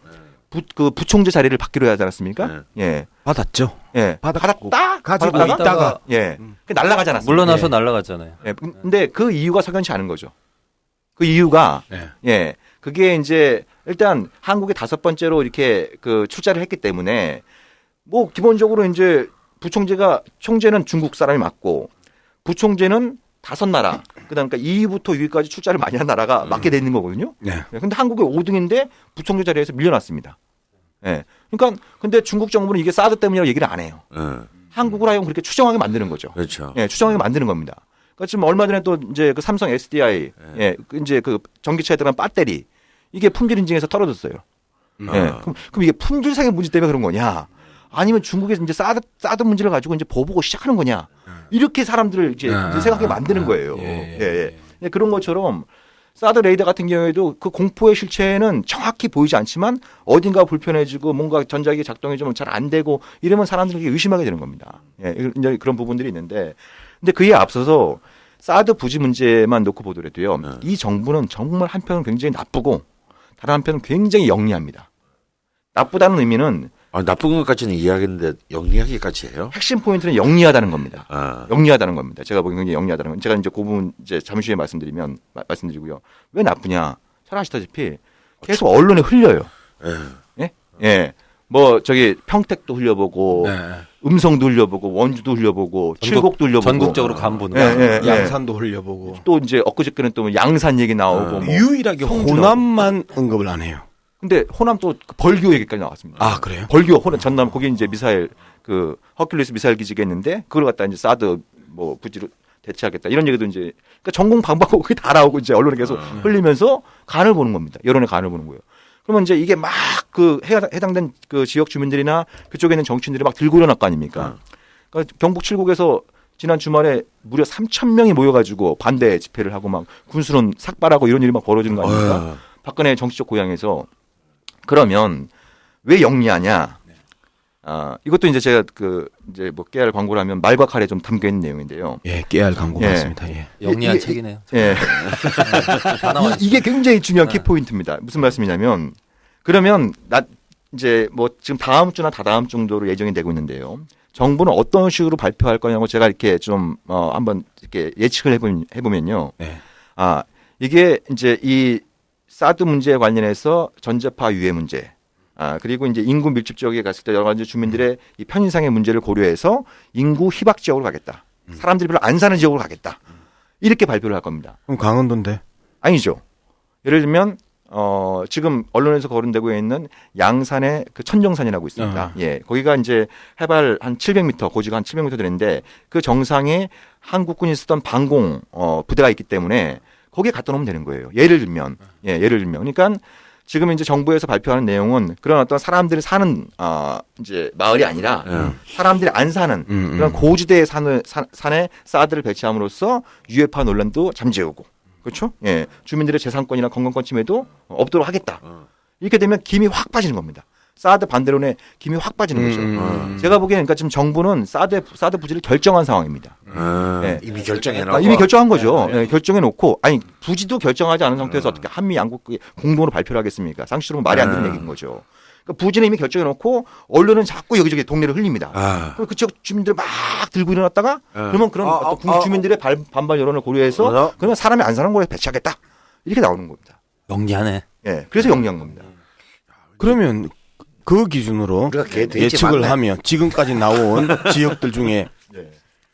그 부총재 자리를 받기로 하지 않았습니까? 예. 받았죠. 예. 받았고 가지고 받았다가 있다가 예. 그 날아가지 않았습니까? 물러나서 예. 날아갔잖아요. 예. 근데 그 이유가 석연치 않은 거죠. 그 이유가 예. 그게 이제 일단 한국이 5번째로 이렇게 그 출자를 했기 때문에 뭐 기본적으로 이제 총재는 중국 사람이 맞고 부총재는 5나라 그다음에 2위부터 6위까지 출자를 많이 한 나라가 맡게 돼 있는 거거든요. 네. 근데 한국이 5등인데 부총재 자리에서 밀려났습니다. 예. 그러니까 근데 중국 정부는 이게 사드 때문이라고 얘기를 안 해요. 한국을 하여금 그렇게 추정하게 만드는 거죠. 그렇죠. 예, 추정하게 만드는 겁니다. 그러니까 지금 얼마 전에 또 이제 그 삼성 SDI 예, 이제 그 전기차에 들어간 배터리 이게 품질 인증에서 떨어졌어요. 예. 그럼 이게 품질상의 문제 때문에 그런 거냐? 아니면 중국에서 이제 사드 문제를 가지고 이제 보복을 시작하는 거냐? 이렇게 사람들을 이제 생각하게 만드는 거예요. 예. 그런 것처럼 사드 레이더 같은 경우에도 그 공포의 실체는 정확히 보이지 않지만 어딘가 불편해지고 뭔가 전자기 작동이 좀 잘 안 되고 이러면 사람들이 의심하게 되는 겁니다. 예, 이제 그런 부분들이 있는데 근데 그에 앞서서 사드 부지 문제만 놓고 보더라도요. 이 정부는 정말 한편은 굉장히 나쁘고 다른 한편은 굉장히 영리합니다. 나쁘다는 의미는 나쁜 것까지는 이해하겠는데 영리하기까지 해요? 핵심 포인트는 영리하다는 겁니다. 아. 영리하다는 겁니다. 제가 보기엔 굉장히 영리하다는 건 제가 이제 그 부분 이제 잠시 후에 말씀드리고요. 왜 나쁘냐? 잘 아시다시피 계속 언론에 흘려요. 예? 예. 뭐 저기 평택도 흘려보고 네. 음성도 흘려보고 원주도 흘려보고 칠곡도 흘려보고 전국적으로 간보는 양산 양산도 흘려보고 또 이제 엊그저께는 또 양산 얘기 나오고 뭐 유일하게 성주 호남만 언급을 안 해요. 근데 호남 또 벌교 얘기까지 나왔습니다. 아 그래요? 벌교 호남 전남 거기 이제 미사일 그 허큘리스 미사일 기지가 있는데 그걸 갖다 이제 사드 뭐 부지로 대체하겠다 이런 얘기도 이제 그러니까 전공 방법하고 그게 다 나오고 이제 언론에 계속 흘리면서 간을 보는 겁니다. 여론의 간을 보는 거예요. 그러면 이제 이게 막 그 해당된 그 지역 주민들이나 그쪽에 있는 정치인들이 막 들고 일어날 거 아닙니까? 그러니까 경북 칠곡에서 지난 주말에 무려 3,000명이 모여가지고 반대 집회를 하고 막 군수론 삭발하고 이런 일이 막 벌어지는 거 아닙니까? 박근혜 정치적 고향에서 그러면 왜 영리하냐? 이것도 이제 제가 그 이제 뭐 깨알 광고를 하면 말과 칼에 좀 담겨 있는 내용인데요. 예, 깨알 광고 예. 맞습니다. 예. 영리한 책이네요. 예. 다 나와 있어요. 이게 굉장히 중요한 키포인트입니다. 무슨 말씀이냐면 그러면 이제 뭐 지금 다음 주나 다다음 주 정도로 예정이 되고 있는데요. 정부는 어떤 식으로 발표할 거냐고 제가 이렇게 좀 한번 이렇게 예측을 해보면요. 네. 이게 이제 이 사드 문제에 관련해서 전자파 유해 문제, 그리고 이제 인구 밀집 지역에 갔을 때 여러 가지 주민들의 이 편의상의 문제를 고려해서 인구 희박 지역으로 가겠다. 사람들이 별로 안 사는 지역으로 가겠다. 이렇게 발표를 할 겁니다. 그럼 강원도인데? 아니죠. 예를 들면 지금 언론에서 거론되고 있는 양산의 그 천정산이라고 있습니다. 예, 거기가 이제 해발 한 700m, 고지가 한 700m 되는데 그 정상에 한국군이 쓰던 방공 부대가 있기 때문에 거기에 갖다 놓으면 되는 거예요. 예를 들면, 그러니까 지금 이제 정부에서 발표하는 내용은 그런 어떤 사람들이 사는 이제 마을이 아니라 사람들이 안 사는 그런 고지대의 산에 사드를 배치함으로써 유해파 논란도 잠재우고. 그렇죠? 예. 주민들의 재산권이나 건강권 침해도 없도록 하겠다. 이렇게 되면 김이 확 빠지는 겁니다. 사드 반대론에 김이 확 빠지는 거죠. 제가 보기에는 그러니까 지금 정부는 사드 부지를 결정한 상황입니다. 예. 이미 결정해놓고. 이미 결정한 거죠. 예, 결정해놓고 아니 부지도 결정하지 않은 상태에서 어떻게 한미 양국이 공동으로 발표를 하겠습니까? 상식으로 말이 안 되는 얘기인 거죠. 그러니까 부지는 이미 결정해놓고 언론은 자꾸 여기저기 동네를 흘립니다. 그럼 그쪽 주민들 막 들고 일어났다가 그러면 그런 어떤 주민들의 반발 여론을 고려해서 그러면 사람이 안 사는 곳에 배치하겠다. 이렇게 나오는 겁니다. 영리하네. 예, 그래서 영리한 겁니다. 그러면 그 기준으로 예측을 하면 지금까지 나온 지역들 중에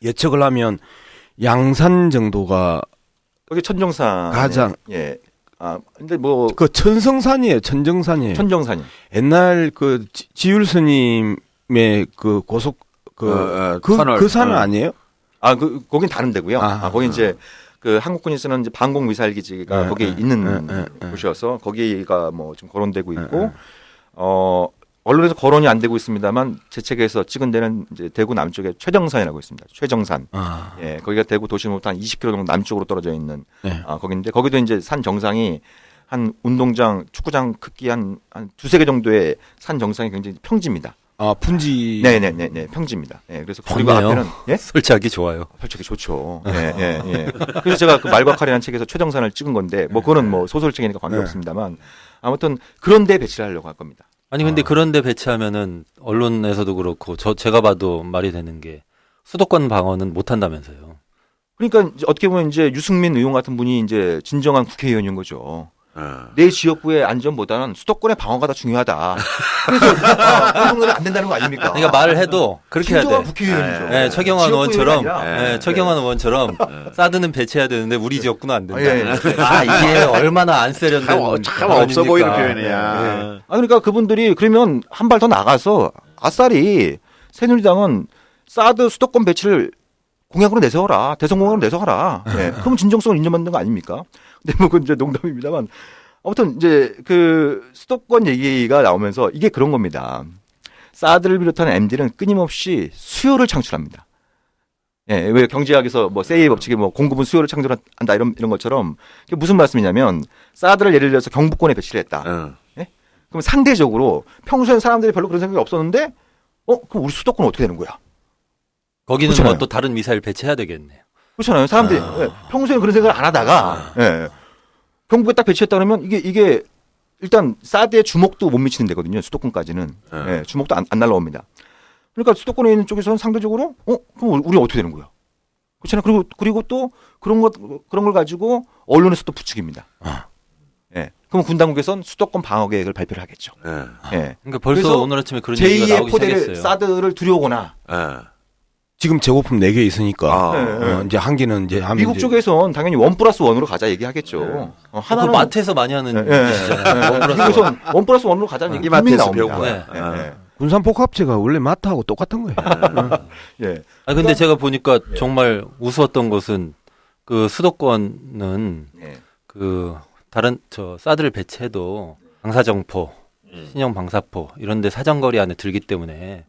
예측을 하면 양산 정도가 여기 천정산 가장 예. 근데 뭐 그 천성산이에요, 천정산이에요. 천정산이 옛날 그 지율 스님의 그 고속 그 산은 아니에요? 거긴 다른 데고요. 거기 이제 그 한국군이 쓰는 이제 방공 미사일 기지가 거기에 있는 곳이어서 거기가 뭐 지금 거론되고 있고 언론에서 거론이 안 되고 있습니다만 제 책에서 찍은 데는 이제 대구 남쪽에 최정산이라고 있습니다. 최정산. 예, 거기가 대구 도심으로부터 한 20km 정도 남쪽으로 떨어져 있는 거기인데 거기도 이제 산 정상이 한 운동장, 축구장 크기 한 두세 개 정도의 산 정상이 굉장히 평지입니다. 분지. 네네네, 평지입니다. 예, 그래서 그리고 앞에는 설치하기 좋아요. 설치하기 좋죠. 예. 그래서 제가 그 말과 칼이라는 책에서 최정산을 찍은 건데 뭐 그거는 뭐 소설책이니까 관계없습니다만 아무튼 그런 데 배치를 하려고 할 겁니다. 아니 근데 그런데 배치하면은 언론에서도 그렇고 제가 봐도 말이 되는 게 수도권 방어는 못 한다면서요. 그러니까 이제 어떻게 보면 이제 유승민 의원 같은 분이 이제 진정한 국회의원인 거죠. 내 지역구의 안전보다는 수도권의 방어가 더 중요하다. 그래서 그 정도는 안 된다는 거 아닙니까? 그러니까 말을 해도 그렇게 해야 돼. 진정한 국회의원이죠. 네, 최경환 의원처럼, 아니라. 최경환 의원처럼 사드는 배치해야 되는데 우리 지역구는 안 된다. 예. 이게 얼마나 안 세련된 참 없어 보이는 표현이야. 그러니까 그분들이 그러면 한 발 더 나가서 아싸리 새누리당은 사드 수도권 배치를 공약으로 내세워라. 대선 공약으로 내세워라. 그럼 진정성을 인정받는 거 아닙니까? 근데 뭐 그건 이제 농담입니다만 아무튼 이제 그 수도권 얘기가 나오면서 이게 그런 겁니다. 사드를 비롯한 MD는 끊임없이 수요를 창출합니다. 예, 왜 경제학에서 뭐 세이의 법칙이 뭐 공급은 수요를 창출한다 이런 것처럼 그게 무슨 말씀이냐면 사드를 예를 들어서 경북권에 배치를 했다. 예? 그럼 상대적으로 평소엔 사람들이 별로 그런 생각이 없었는데 그럼 우리 수도권은 어떻게 되는 거야? 거기는 그렇잖아요. 뭐 또 다른 미사일 배치해야 되겠네요. 그렇잖아요. 사람들이 평소에 그런 생각을 안 하다가 경북에 딱 배치했다 그러면 이게 일단 사드의 주목도 못 미치는 데거든요. 수도권까지는 주목도 안 날라옵니다. 그러니까 수도권에 있는 쪽에서는 상대적으로 그럼 우리 어떻게 되는 거야? 그렇잖아요. 그리고 또 그런 걸 가지고 언론에서 또 부추깁니다. 그럼 군 당국에서는 수도권 방어 계획을 발표를 하겠죠. 그러니까 벌써 오늘 아침에 그런 얘기가 제2의 나오기 포대를 시작했어요. 사드를 들여오거나 지금 재고품 4개 있으니까 이제 한 개는 이제 하면 미국 이제 쪽에선 당연히 1+1으로 가자 얘기하겠죠. 하나는 마트에서 많이 하는 얘기잖아요. 미국에선 1+1으로 가자는 얘기 분명히 이마트에서 나옵니다. 배운 거야. 군산 복합체가 원래 마트하고 똑같은 거예요. 근데 제가 보니까 정말 우스웠던 것은 그 수도권은 그 다른 사드를 배치해도 방사정포, 신형 방사포 이런 데 사정거리 안에 들기 때문에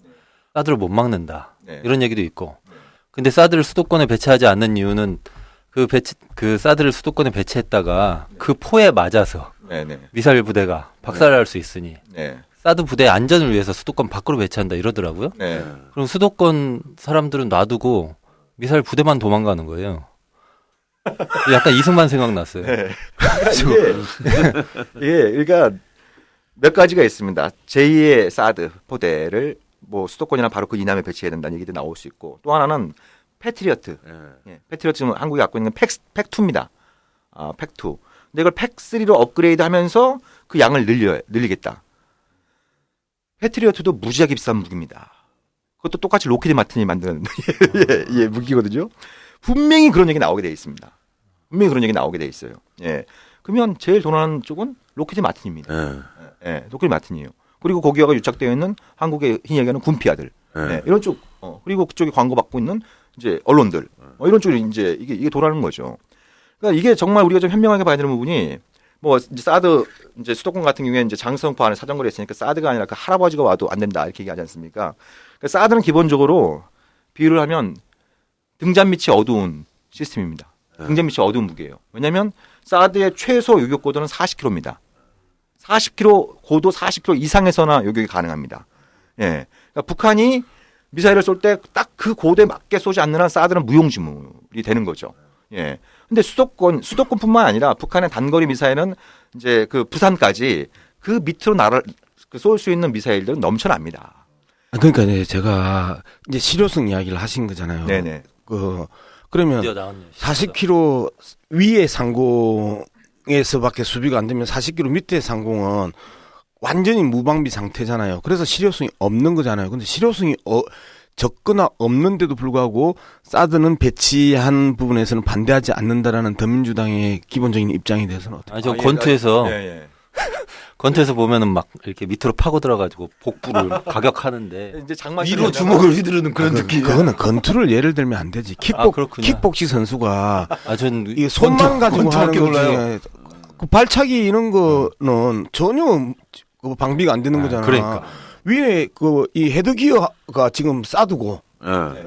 사드를 못 막는다. 이런 얘기도 있고. 근데 사드를 수도권에 배치하지 않는 이유는 그 사드를 수도권에 배치했다가 그 포에 맞아서 미사일 부대가 박살날 수 있으니 사드 부대의 안전을 위해서 수도권 밖으로 배치한다 이러더라고요. 그럼 수도권 사람들은 놔두고 미사일 부대만 도망가는 거예요. 약간 이승만 생각났어요. 그러니까 몇 가지가 있습니다. 제2의 사드 포대를 뭐 수도권이나 바로 그 이남에 배치해야 된다는 얘기도 나올 수 있고 또 하나는 패트리어트. 패트리어트는 한국이 갖고 있는 팩2입니다. 팩2. 근데 이걸 팩3로 업그레이드하면서 그 양을 늘리겠다. 패트리어트도 무지하게 비싼 무기입니다. 그것도 똑같이 로키드 마틴이 만드는 무기거든요. 분명히 그런 얘기 나오게 돼 있습니다. 분명히 그런 얘기 나오게 돼 있어요. 그러면 제일 돈 하는 쪽은 로키드 마틴입니다. 로키드 마틴이에요. 그리고 거기가 유착되어 있는 한국의 흔히 얘기하는 군피아들 이런 쪽 그리고 그쪽에 광고 받고 있는 이제 언론들 이런 쪽이 이제 이게 돌아가는 거죠. 그러니까 이게 정말 우리가 좀 현명하게 봐야 되는 부분이 뭐 이제 사드 이제 수도권 같은 경우에 이제 장성포 안에 사정거리 있으니까 사드가 아니라 그 할아버지가 와도 안 된다 이렇게 얘기하지 않습니까? 그러니까 사드는 기본적으로 비유를 하면 등잔 밑이 어두운 시스템입니다. 등잔 밑이 어두운 무기예요. 왜냐하면 사드의 최소 요격 고도는 40km입니다. 40km 고도 40km 이상에서나 요격이 가능합니다. 그러니까 북한이 미사일을 쏠 때 딱 그 고도에 맞게 쏘지 않는 한 사드는 무용지물이 되는 거죠. 근데 수도권뿐만 아니라 북한의 단거리 미사일은 이제 그 부산까지 그 밑으로 쏠 수 있는 미사일들은 넘쳐납니다. 그러니까 제가 이제 실효성 이야기를 하신 거잖아요. 네네. 그러면 40km 위의 상공에서밖에 수비가 안 되면 40km 밑의 상공은 완전히 무방비 상태잖아요. 그래서 실효성이 없는 거잖아요. 근데 실효성이 적거나 없는데도 불구하고 사드는 배치한 부분에서는 반대하지 않는다라는 더민주당의 기본적인 입장에 대해서는 어떻게? 저 권투에서 권투에서 보면은 막 이렇게 밑으로 파고 들어가지고 복부를 가격하는데 이제 위로 주먹을 휘두르는 그런 느낌. 그거는 권투를 예를 들면 안 되지. 킥복시 선수가 전 이 손만 가지고 하는 거지. 그 발차기 이런 거는 전혀 방비가 안 되는 거잖아. 그러니까. 위에 이 헤드기어가 지금 싸두고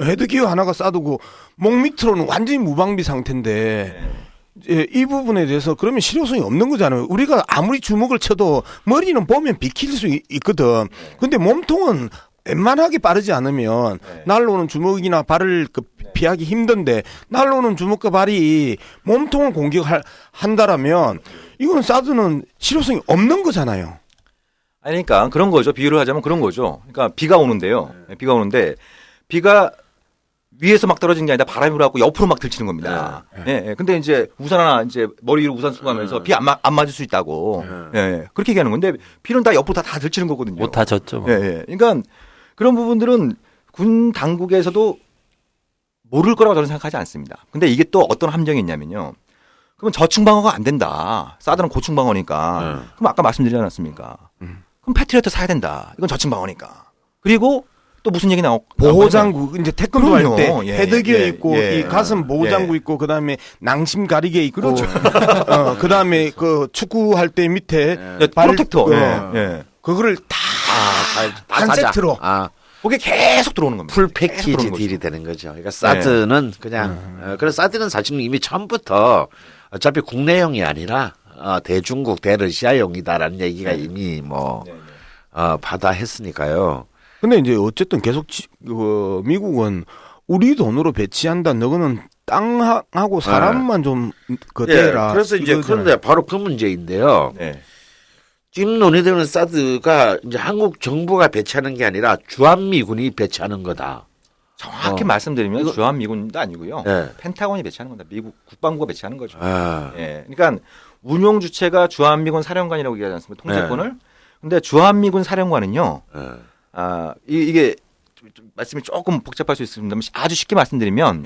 헤드기어 하나가 싸두고 목 밑으로는 완전히 무방비 상태인데 이 부분에 대해서 그러면 실효성이 없는 거잖아요. 우리가 아무리 주먹을 쳐도 머리는 보면 비킬 수 있거든. 근데 몸통은 웬만하게 빠르지 않으면 날로오는 주먹이나 발을 피하기 힘든데 날로오는 주먹과 발이 몸통을 공격한다라면 이건 사드는 실효성이 없는 거잖아요. 아니, 그러니까 그런 거죠. 비유를 하자면 그런 거죠. 그러니까 비가 오는데요. 비가 오는데 비가 위에서 막 떨어지는 게 아니라 바람이 불어갖고 옆으로 막 들치는 겁니다. 근데 이제 우산 하나 이제 머리 위로 우산 쓰고 하면서 비 안 맞을 수 있다고. 그렇게 얘기하는 건데 비는 다 옆으로 다 들치는 거거든요. 못 다 졌죠. 뭐. 그러니까 그런 부분들은 군 당국에서도 모를 거라고 저는 생각하지 않습니다. 근데 이게 또 어떤 함정이 있냐면요. 그러면 저층 방어가 안 된다. 사드는 고층 방어니까. 그럼 아까 말씀드리지 않았습니까? 그럼 패트리어트 사야 된다. 이건 저층 방어니까. 그리고 또 무슨 얘기 보호장구 이제 태권도 할 때 헤드기어 있고 예. 이 가슴 보호장구 있고 그다음에 낭심 가리개 있고 그렇죠. 그다음에 그 축구할 때 밑에 프로텍터 그거를 다 한 세트로 그게 계속 들어오는 겁니다. 풀 패키지 딜이 되는 거죠. 그러니까 사드는 그냥 그래서 사드는 사실 이미 처음부터 어차피 국내용이 아니라 대중국 대러시아용이다라는 얘기가 이미 바다 했으니까요. 근데 이제 어쨌든 계속 미국은 우리 돈으로 배치한다. 너거는 땅하고 사람만 좀 예, 대라. 그래서 이제 이거잖아요. 그런데 바로 그 문제인데요. 네. 지금 논의되는 사드가 이제 한국 정부가 배치하는 게 아니라 주한미군이 배치하는 거다. 정확히 말씀드리면 주한미군도 아니고요. 네. 펜타곤이 배치하는 겁니다. 미국 국방부가 배치하는 거죠. 아, 예. 그러니까 운용 주체가 주한미군 사령관이라고 얘기하지 않습니까? 통제권을. 근데 주한미군 사령관은요. 이게 좀 말씀이 조금 복잡할 수 있습니다만 아주 쉽게 말씀드리면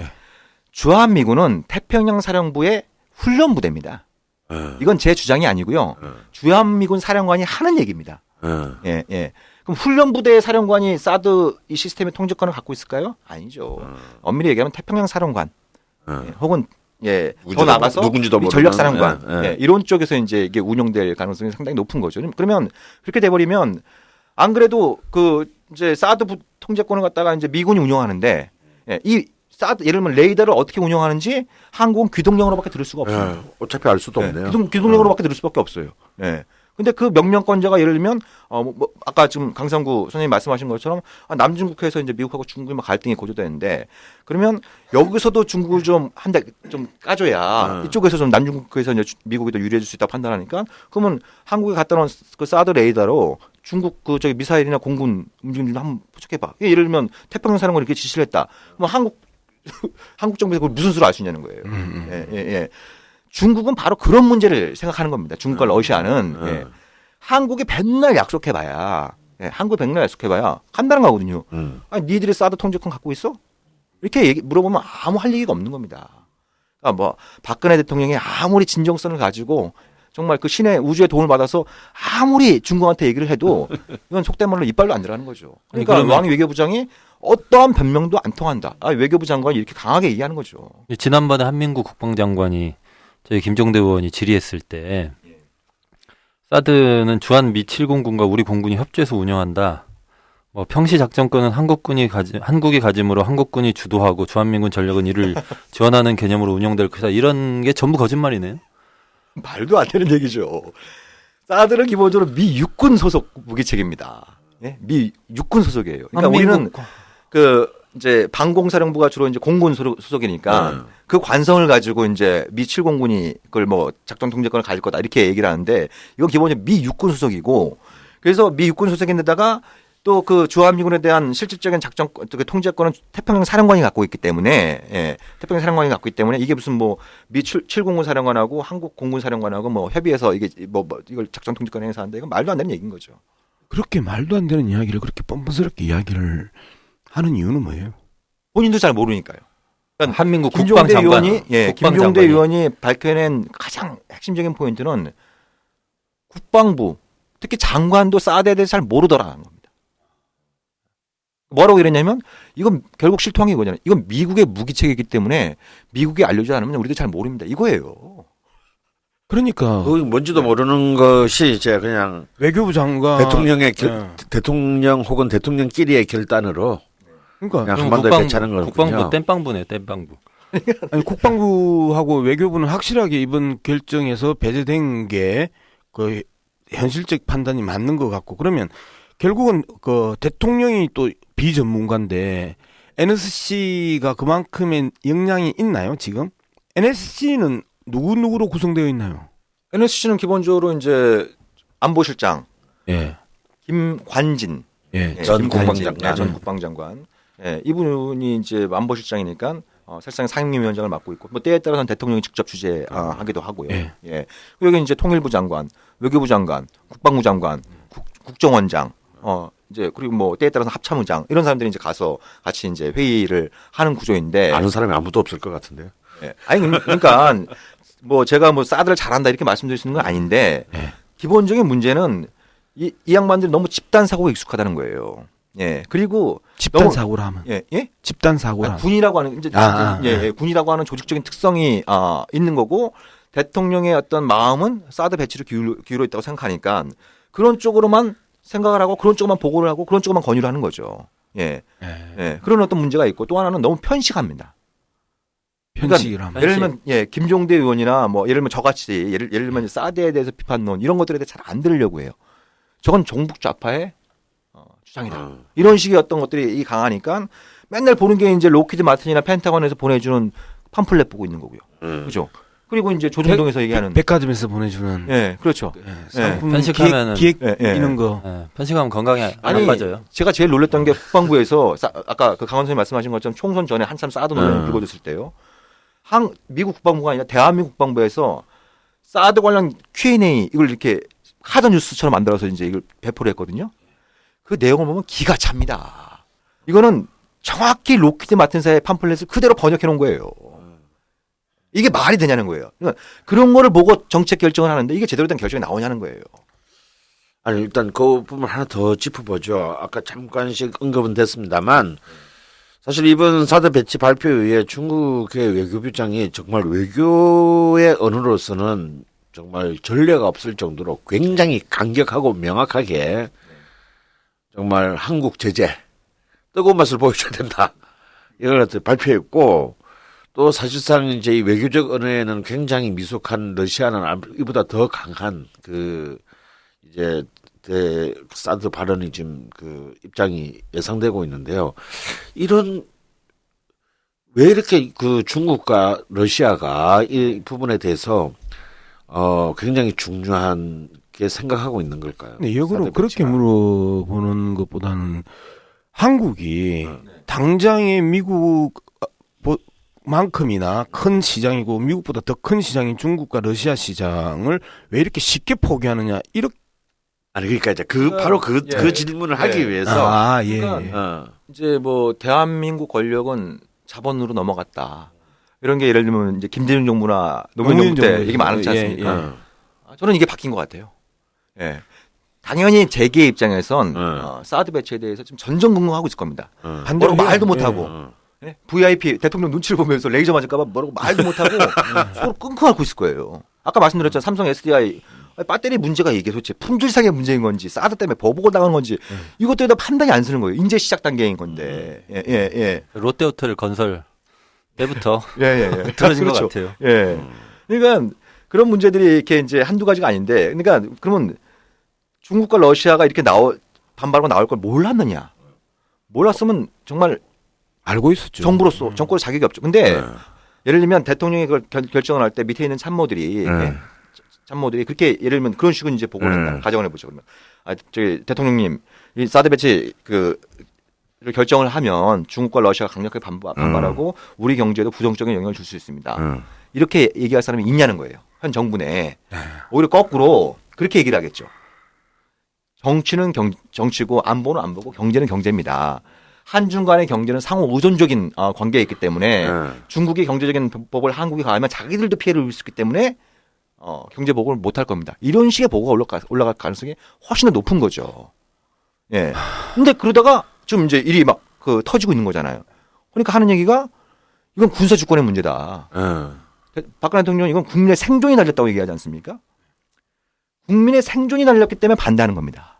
주한미군은 태평양 사령부의 훈련 부대입니다. 이건 제 주장이 아니고요. 주한미군 사령관이 하는 얘기입니다. 예, 예. 그럼 훈련 부대의 사령관이 사드 이 시스템의 통제권을 갖고 있을까요? 아니죠. 엄밀히 얘기하면 태평양 사령관, 예, 혹은 예, 더 나가서 누군지도 모르는 전략 사령관, 예, 예. 예, 이런 쪽에서 이제 이게 운영될 가능성이 상당히 높은 거죠. 그러면 그렇게 돼 버리면 안 그래도 그 이제 사드 통제권을 갖다가 이제 미군이 운영하는데 예, 이 사드 예를 들면 레이더를 어떻게 운영하는지 한국은 귀동령으로밖에 들을 수가 없습니다. 예, 어차피 알 수도 네, 없네요. 귀동령으로밖에 들을 수밖에 없어요. 네. 근데 그 명령권자가 예를 들면 뭐 아까 지금 강상구 선생님 말씀하신 것처럼 남중국해에서 이제 미국하고 중국이 막 갈등이 고조되는데 그러면 여기서도 중국을 좀 한 대 좀 까줘야 이쪽에서 좀 남중국해에서 이제 미국이 더 유리해질 수 있다고 판단하니까 그러면 한국에 갖다 놓은 그 사드 레이더로 중국 그 저기 미사일이나 공군 움직임 좀 한번 포착해봐. 예를 들면 태평양 사령관이 이렇게 지시를 했다. 그럼 한국 정부에서 그걸 무슨 수로 알 수 있냐는 거예요. 예, 예, 예. 중국은 바로 그런 문제를 생각하는 겁니다. 중국과 러시아는 예. 한국이 맨날 약속해봐야, 예. 한국이 맨날 약속해봐야 간다는 거거든요. 아니, 니들이 사드 통제권 갖고 있어? 이렇게 물어보면 아무 할 얘기가 없는 겁니다. 그러니까 뭐 박근혜 대통령이 아무리 진정성을 가지고 정말 그 신의 우주의 도움을 받아서 아무리 중국한테 얘기를 해도 이건 속된 말로 이빨로 안 들어가는 거죠. 그러니까 왕 외교부장이 어떠한 변명도 안 통한다. 외교부 장관이 이렇게 강하게 얘기하는 거죠. 지난번에 한민구 국방장관이 저희 김종대 의원이 질의했을 때 사드는 주한 미 7공군과 우리 공군이 협조해서 운영한다. 뭐 평시 작전권은 한국이 가짐으로 한국군이 주도하고 주한민군 전력은 이를 지원하는 개념으로 운영될 것이다. 이런 게 전부 거짓말이네요. 말도 안 되는 얘기죠. 사드는 기본적으로 미 육군 소속 무기체계입니다. 예? 미 육군 소속이에요. 그러니까 우리는 그 이제 방공사령부가 주로 이제 공군 소속이니까 그 관성을 가지고 이제 미 7공군이 그걸 뭐 작전 통제권을 가질 거다 이렇게 얘기를 하는데 이건 기본적으로 미 육군 소속이고 그래서 미 육군 소속인데다가 또 그 주한미군에 대한 실질적인 작전 통제권은 태평양 사령관이 갖고 있기 때문에 예, 태평양 사령관이 갖고 있기 때문에 이게 무슨 뭐 미 7공군 사령관하고 한국 공군 사령관하고 뭐 협의해서 이게 뭐 이걸 작전 통제권 행사하는데 이건 말도 안 되는 얘기인 거죠. 그렇게 말도 안 되는 이야기를 그렇게 뻔뻔스럽게 이야기를 하는 이유는 뭐예요? 본인도 잘 모르니까요. 그러니까 한민국 김종대 국방장관, 의원이 김종대 의원이 밝혀낸 가장 핵심적인 포인트는 국방부 특히 장관도 사드에 대해서 잘 모르더라는 겁니다. 뭐라고 이랬냐면 이건 결국 실토한 게 이거잖아요. 이건 미국의 무기체계이기 때문에 미국이 알려주지 않으면 우리도 잘 모릅니다. 이거예요. 그러니까 그게 뭔지도 모르는 것이 이제 그냥 외교부 장관 대통령 혹은 대통령끼리의 결단으로 그러니까 그냥 한반도에 배치하는 거군요. 국방부 땜빵부네요. 땜빵부. 아니, 국방부하고 외교부는 확실하게 이번 결정에서 배제된 게 그 현실적 판단이 맞는 것 같고 그러면 결국은 그 대통령이 또 비전문가인데 NSC가 그만큼의 역량이 있나요 지금? NSC는 누구로 구성되어 있나요? NSC는 기본적으로 이제 안보실장, 예, 김관진, 전 국방장관, 전 국방장관, 이분이 이제 안보실장이니까 사실상 상임위원장을 맡고 있고 뭐 때에 따라서는 대통령이 직접 주재하기도 하고요. 예. 여기 이제 통일부 장관, 외교부 장관, 국방부 장관, 국정원장, 이제 그리고 뭐 때에 따라서 합참의장 이런 사람들이 이제 가서 같이 이제 회의를 하는 구조인데 아는 사람이 아무도 없을 것 같은데요. 예. 아니 그러니까 뭐 제가 뭐 사드를 잘한다 이렇게 말씀드릴 수 있는 건 아닌데 기본적인 문제는 이 양반들이 너무 집단 사고에 익숙하다는 거예요. 예. 그리고 집단 사고라 하면 예? 집단 사고라 군이라고 하는 이제 군이라고 하는 조직적인 특성이 있는 거고 대통령의 어떤 마음은 사드 배치를 기울여 있다고 생각하니까 그런 쪽으로만 생각을 하고 그런 쪽만 보고를 하고 그런 쪽만 권유를 하는 거죠. 예. 그런 어떤 문제가 있고 또 하나는 너무 편식합니다. 편식이라면 그러니까 예를 들면 김종대 의원이나 뭐 예를 들면 저같이 예를 들면 사드에 대해서 비판론 이런 것들에 대해 잘 안 들으려고 해요. 저건 종북 좌파의 주장이다. 이런 식의 어떤 것들이 강하니까 맨날 보는 게 이제 로키드 마틴이나 펜타곤에서 보내주는 팜플렛 보고 있는 거고요. 그죠? 그리고 이제 조중동에서 얘기하는 백화점에서 보내주는 예, 그렇죠. 상품 편식하면은- 기획 예. 이런 거. 편식하면 건강에 안 아니, 빠져요. 제가 제일 놀랐던 게 국방부에서 아까 그 강원 선생님 말씀하신 것처럼 총선 전에 한참 사드 논란이 불거졌을 때요. 미국 국방부가 아니라 대한민국 국방부에서 사드 관련 Q&A 이걸 이렇게 하드 뉴스처럼 만들어서 이제 이걸 배포를 했거든요. 그 내용을 보면 기가 찹니다. 이거는 정확히 로키드 마틴사의 팜플렛을 그대로 번역해 놓은 거예요. 이게 말이 되냐는 거예요. 그러니까 그런 거를 보고 정책 결정을 하는데 이게 제대로 된 결정이 나오냐는 거예요. 아니 일단 그 부분 하나 더 짚어보죠. 아까 잠깐씩 언급은 됐습니다만 사실 이번 사드 배치 발표에 중국의 외교부장이 정말 외교의 언어로서는 정말 전례가 없을 정도로 굉장히 강력하고 명확하게 정말 한국 제재 뜨거운 맛을 보여줘야 된다. 이걸 발표했고 또 사실상 이제 이 외교적 언어에는 굉장히 미숙한 러시아는 이보다 더 강한 그 이제 사드 발언이 지금 그 입장이 예상되고 있는데요. 이런 왜 이렇게 그 중국과 러시아가 이 부분에 대해서 굉장히 중요하게 생각하고 있는 걸까요? 근데 역으로 사드 그렇게 배치가. 물어보는 것보다는 한국이 당장의 미국만큼이나 큰 시장이고 미국보다 더 큰 시장인 중국과 러시아 시장을 왜 이렇게 쉽게 포기하느냐 이렇게 아니 그러니까 이제 바로 그 질문을 하기 위해서 예. 어. 이제 뭐 대한민국 권력은 자본으로 넘어갔다. 이런 게 예를 들면 이제 김대중 정부나 노무현 정부 때 얘기 많았지 않습니까? 저는 이게 바뀐 것 같아요. 예. 당연히 재계 입장에선 사드 배치에 대해서 지금 전전긍긍하고 있을 겁니다. 반대로 뭐라고 말도 예. 못하고 예? VIP 대통령 눈치를 보면서 레이저 맞을까봐 뭐라고 말도 못하고 서로 끙끙 앓고 있을 거예요. 아까 말씀드렸잖아요. 삼성 SDI 배터리 문제가 이게 도대체 품질상의 문제인 건지 사드 때문에 버벅을 당하는 건지 이것들에 다 판단이 안 서는 거예요. 이제 시작 단계인 건데. 예. 롯데호텔 건설 때부터 예. 틀어진 그렇죠. 것 같아요. 예. 그러니까 그런 문제들이 이렇게 이제 한두 가지가 아닌데, 그러니까 그러면 중국과 러시아가 이렇게 반발하고 나올 걸 몰랐느냐? 몰랐으면 정말 알고 있었죠. 정부로서 정권의 자격이 없죠. 근데 예를 들면 대통령이 그걸 결정을 할 때 밑에 있는 참모들이 그렇게 예를 들면 그런 식으로 이제 보고를 한다. 가정을 해보죠. 그러면 저기 대통령님 이 사드 배치 를 결정을 하면 중국과 러시아가 강력하게 반발하고 우리 경제에도 부정적인 영향을 줄 수 있습니다. 이렇게 얘기할 사람이 있냐는 거예요. 현 정부 내에. 오히려 거꾸로 그렇게 얘기를 하겠죠. 정치는 정치고 안보는 안보고 경제는 경제입니다. 한중 간의 경제는 상호 의존적인 관계에 있기 때문에 중국이 경제적인 법을 한국이 가하면 자기들도 피해를 입을 수 있기 때문에 경제 보고를 못할 겁니다. 이런 식의 보고가 올라갈 가능성이 훨씬 더 높은 거죠. 예. 근데 그러다가 좀 이제 일이 막 터지고 있는 거잖아요. 그러니까 하는 얘기가 이건 군사 주권의 문제다. 박근혜 대통령 이건 국민의 생존이 날렸다고 얘기하지 않습니까? 국민의 생존이 날렸기 때문에 반대하는 겁니다.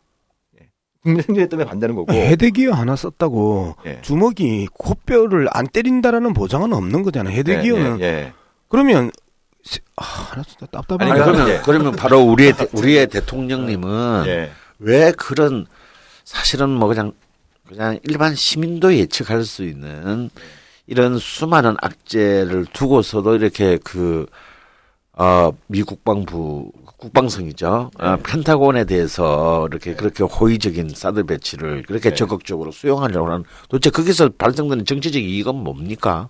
국민의 생존 때문에 반대하는 거고. 헤드기어 하나 썼다고 주먹이 코뼈를 안 때린다라는 보장은 없는 거잖아요. 헤드기어는 그러면 진짜 답답하네. 그러면 바로 우리의 대통령님은 왜 그런 사실은 뭐 그냥 일반 시민도 예측할 수 있는 이런 수많은 악재를 두고서도 이렇게 미 국방성이죠. 펜타곤에 대해서 이렇게 그렇게 호의적인 사드 배치를 그렇게 적극적으로 수용하려고 하는 도대체 거기서 발생되는 정치적 이익은 뭡니까?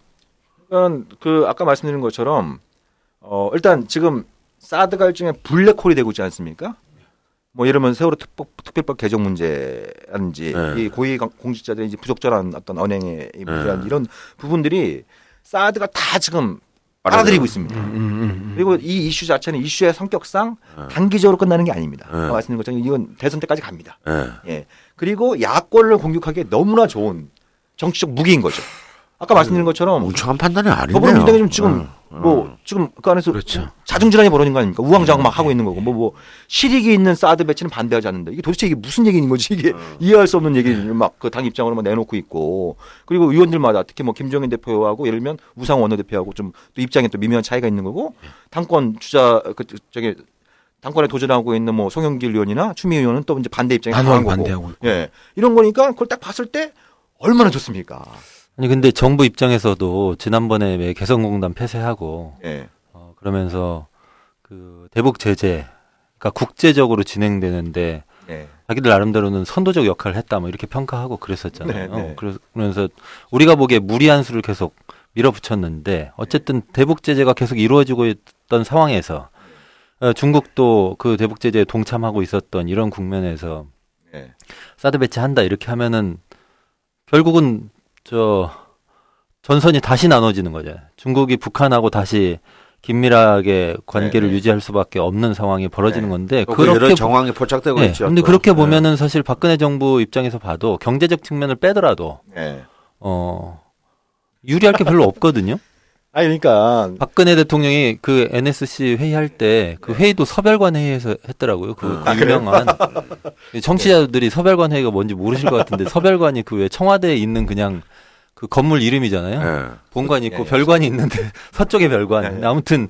그러니까 아까 말씀드린 것처럼 일단 지금 사드 갈증에 블랙홀이 되고 있지 않습니까? 뭐 예를 들면 세월호 특별법 개정 문제라든지 이 고위 공직자들의 이제 부적절한 어떤 언행에 대한 이런 부분들이 사드가 다 지금 빨아들이고 있습니다. 그리고 이 이슈 자체는 이슈의 성격상 단기적으로 끝나는 게 아닙니다. 말씀드린 것처럼 이건 대선 때까지 갑니다. 예. 그리고 야권을 공격하기에 너무나 좋은 정치적 무기인 거죠. 아까 말씀드린 것처럼 멍청한 판단이 아니네요. 더불어민주당이 지금 지금 그 안에서 자중질환이 벌어진 거 아닙니까? 우왕좌왕 막 하고 있는 거고 뭐 실익이 있는 사드 배치는 반대하지 않는다. 이게 도대체 이게 무슨 얘기인 거지? 이게 이해할 수 없는 얘기를 막 그 당 입장으로 막 내놓고 있고 그리고 의원들마다 특히 뭐 김정인 대표하고 예를 들면 우상호 원내대표하고 좀 또 입장에 또 미묘한 차이가 있는 거고 당권 주자 당권에 도전하고 있는 뭐 송영길 의원이나 추미애 의원은 또 이제 반대 입장에 강한 거고. 반대하고 있고. 예. 이런 거니까 그걸 딱 봤을 때 얼마나 좋습니까? 아니 근데 정부 입장에서도 지난번에 왜 개성공단 폐쇄하고 예. 그러면서 그 대북 제재가 국제적으로 진행되는데 예. 자기들 나름대로는 선도적 역할을 했다 뭐 이렇게 평가하고 그랬었잖아요. 네, 네. 그러면서 우리가 보기에 무리한 수를 계속 밀어붙였는데 어쨌든 대북 제재가 계속 이루어지고 있던 상황에서 중국도 그 대북 제재에 동참하고 있었던 이런 국면에서 예. 사드 배치한다 이렇게 하면은 결국은 저 전선이 다시 나눠지는 거죠. 중국이 북한하고 다시 긴밀하게 관계를 네, 네. 유지할 수밖에 없는 상황이 벌어지는 네. 건데 그런 정황이 포착되고 네, 있죠. 근데 그렇게 보면은 사실 박근혜 정부 입장에서 봐도 경제적 측면을 빼더라도 예. 유리할 게 별로 없거든요. 아니 그러니까 박근혜 대통령이 그 NSC 회의할 때 그 회의도 서별관 회의에서 했더라고요. 그 유명한 정치자들이 서별관 회의가 뭔지 모르실 것 같은데 서별관이 그 왜 청와대에 있는 그냥 그 건물 이름이잖아요. 예. 본관이 있고 예, 별관이 있는데 서쪽에 별관. 예. 아무튼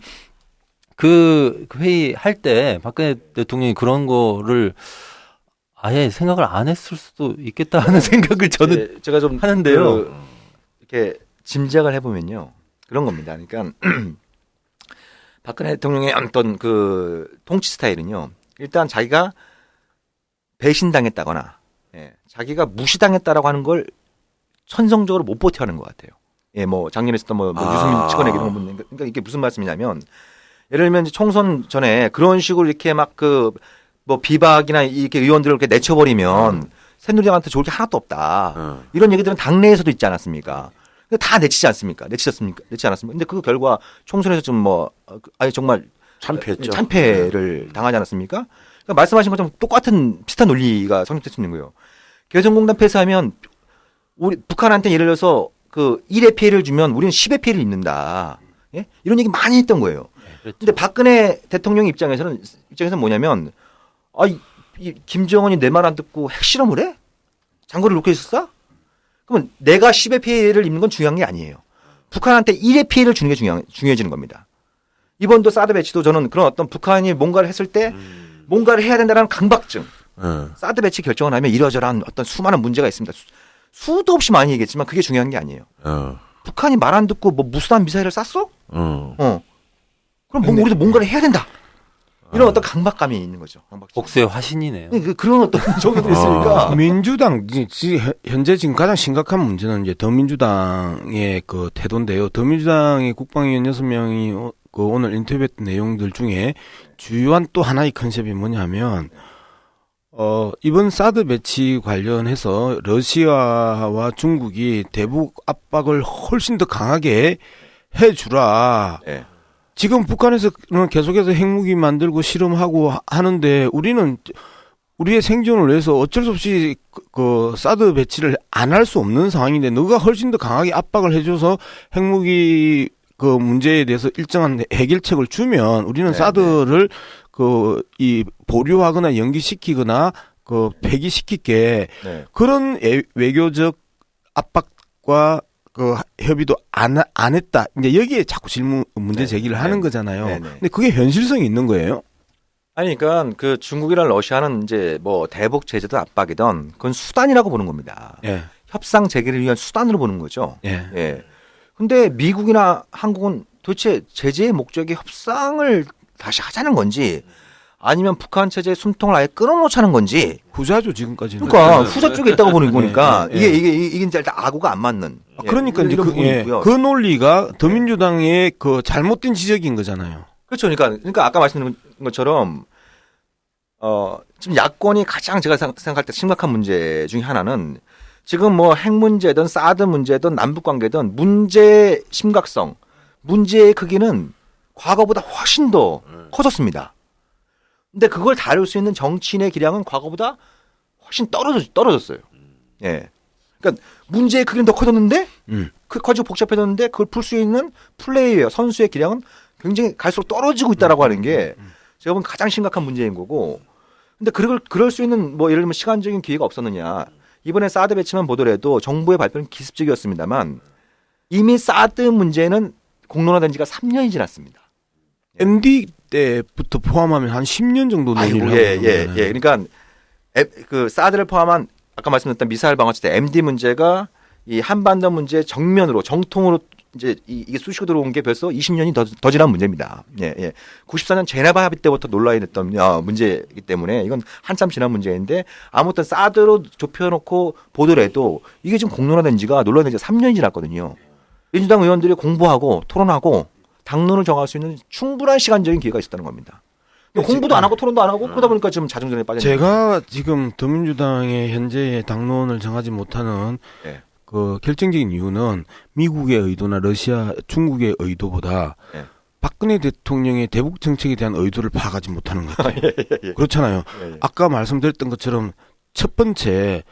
그 회의 할 때 박근혜 대통령이 그런 거를 아예 생각을 안 했을 수도 있겠다 하는 생각을 저는 제가 좀 하는데요. 이렇게 짐작을 해보면요 그런 겁니다. 그러니까 박근혜 대통령의 어떤 그 통치 스타일은요 일단 자기가 배신당했다거나 자기가 무시당했다라고 하는 걸 천성적으로 못 버텨하는 것 같아요. 예, 뭐 작년에 있었던 뭐 유승민 측근에게 이런 분, 그러니까 이게 무슨 말씀이냐면 예를 들면 이제 총선 전에 그런 식으로 이렇게 막 그 뭐 비박이나 이렇게 의원들을 이렇게 내쳐버리면 새누리당한테 좋을 게 하나도 없다. 이런 얘기들은 당내에서도 있지 않았습니까? 다 내치지 않습니까? 내치지 않았습니까? 근데 그 결과 총선에서 좀 뭐 아니 정말 참패했죠. 참패를 당하지 않았습니까? 그러니까 말씀하신 것처럼 똑같은 비슷한 논리가 성립될 수 있는 거예요. 개성공단 폐쇄하면 우리 북한한테 예를 들어서 그 1의 피해를 주면 우리는 10의 피해를 입는다. 예? 이런 얘기 많이 했던 거예요. 근데 박근혜 대통령 입장에서는 뭐냐면 이 김정은이 내 말 안 듣고 핵실험을 해? 장거리 로켓을 쏴? 그러면 내가 10의 피해를 입는 건 중요한 게 아니에요. 북한한테 1의 피해를 주는 게 중요해지는 겁니다. 이번도 사드 배치도 저는 그런 어떤 북한이 뭔가를 했을 때 뭔가를 해야 된다는 강박증. 사드 배치 결정을 하면 이러저러한 어떤 수많은 문제가 있습니다. 수도 없이 많이 얘기했지만 그게 중요한 게 아니에요. 북한이 말 안 듣고 뭐 무수한 미사일을 쐈어? 그럼 우리도 뭔가를 해야 된다. 이런 어떤 강박감이 있는 거죠. 강박증. 복수의 화신이네요. 그런 어떤 적용도 있으니까. 민주당 현재 지금 가장 심각한 문제는 이제 더민주당의 그 태도인데요. 더민주당의 국방위원 6명이 그 오늘 인터뷰했던 내용들 중에 주요한 또 하나의 컨셉이 뭐냐면 이번 사드 배치 관련해서 러시아와 중국이 대북 압박을 훨씬 더 강하게 해주라. 네. 지금 북한에서는 계속해서 핵무기 만들고 실험하고 하는데 우리는 우리의 생존을 위해서 어쩔 수 없이 그 사드 배치를 안 할 수 없는 상황인데 너가 훨씬 더 강하게 압박을 해줘서 핵무기 그 문제에 대해서 일정한 해결책을 주면 우리는 사드를 그 이 보류하거나 연기시키거나 그 폐기시키게 그런 외교적 압박과 그 협의도 안 했다. 이제 여기에 자꾸 문제 제기를 하는 거잖아요. 근데 그게 현실성이 있는 거예요. 아니, 그러니까 그 중국이랑 러시아는 이제 뭐 대북 제재든 압박이든 그건 수단이라고 보는 겁니다. 협상 재개를 위한 수단으로 보는 거죠. 근데 미국이나 한국은 도대체 제재의 목적이 협상을 다시 하자는 건지 아니면 북한 체제의 숨통을 아예 끊어놓자는 건지. 후자죠, 지금까지는. 그러니까 후자 쪽에 있다고 보는 거니까 이게 이제 일단 아구가 안 맞는. 그러니까 이제 그 논리가 더민주당의 그 잘못된 지적인 거잖아요. 그렇죠. 그러니까 아까 말씀드린 것처럼 지금 야권이 가장 제가 생각할 때 심각한 문제 중에 하나는 지금 뭐 핵 문제든 사드 문제든 남북 관계든 문제의 심각성, 문제의 크기는 과거보다 훨씬 더 커졌습니다. 근데 그걸 다룰 수 있는 정치인의 기량은 과거보다 훨씬 떨어졌어요. 그러니까 문제의 크기는 더 커졌는데 커지고 복잡해졌는데 그걸 풀 수 있는 플레이어 선수의 기량은 굉장히 갈수록 떨어지고 있다라고 하는 게 제가 보면 가장 심각한 문제인 거고. 근데 그럴 수 있는 뭐 예를 들면 시간적인 기회가 없었느냐. 이번에 사드 배치만 보더라도 정부의 발표는 기습적이었습니다만 이미 사드 문제는 공론화된 지가 3년이 지났습니다. MD 때부터 포함하면 한 10년 정도 논의를 하고 있는 그러니까 그 사드를 포함한 아까 말씀드렸던 미사일 방어체 때 MD 문제가 이 한반도 문제 정면으로 정통으로 이제 이게 쑤시고 들어온 게 벌써 20년이 더 지난 문제입니다. 예, 예. 94년 제네바 합의 때부터 논란이 됐던 문제이기 때문에 이건 한참 지난 문제인데 아무튼 사드로 좁혀놓고 보더라도 이게 지금 공론화된 지가 논란된 지가 3년이 지났거든요. 민주당 의원들이 공부하고 토론하고 당론을 정할 수 있는 충분한 시간적인 기회가 있었다는 겁니다. 공부도 안 하고 토론도 안 하고 그러다 보니까 지금 자정전에 빠져. 제가 지금 더민주당의 현재의 당론을 정하지 못하는 네. 그 결정적인 이유는 미국의 의도나 러시아, 중국의 의도보다 네. 박근혜 대통령의 대북 정책에 대한 의도를 파악하지 못하는 것 같아요. 예. 그렇잖아요. 예. 아까 말씀드렸던 것처럼 첫 번째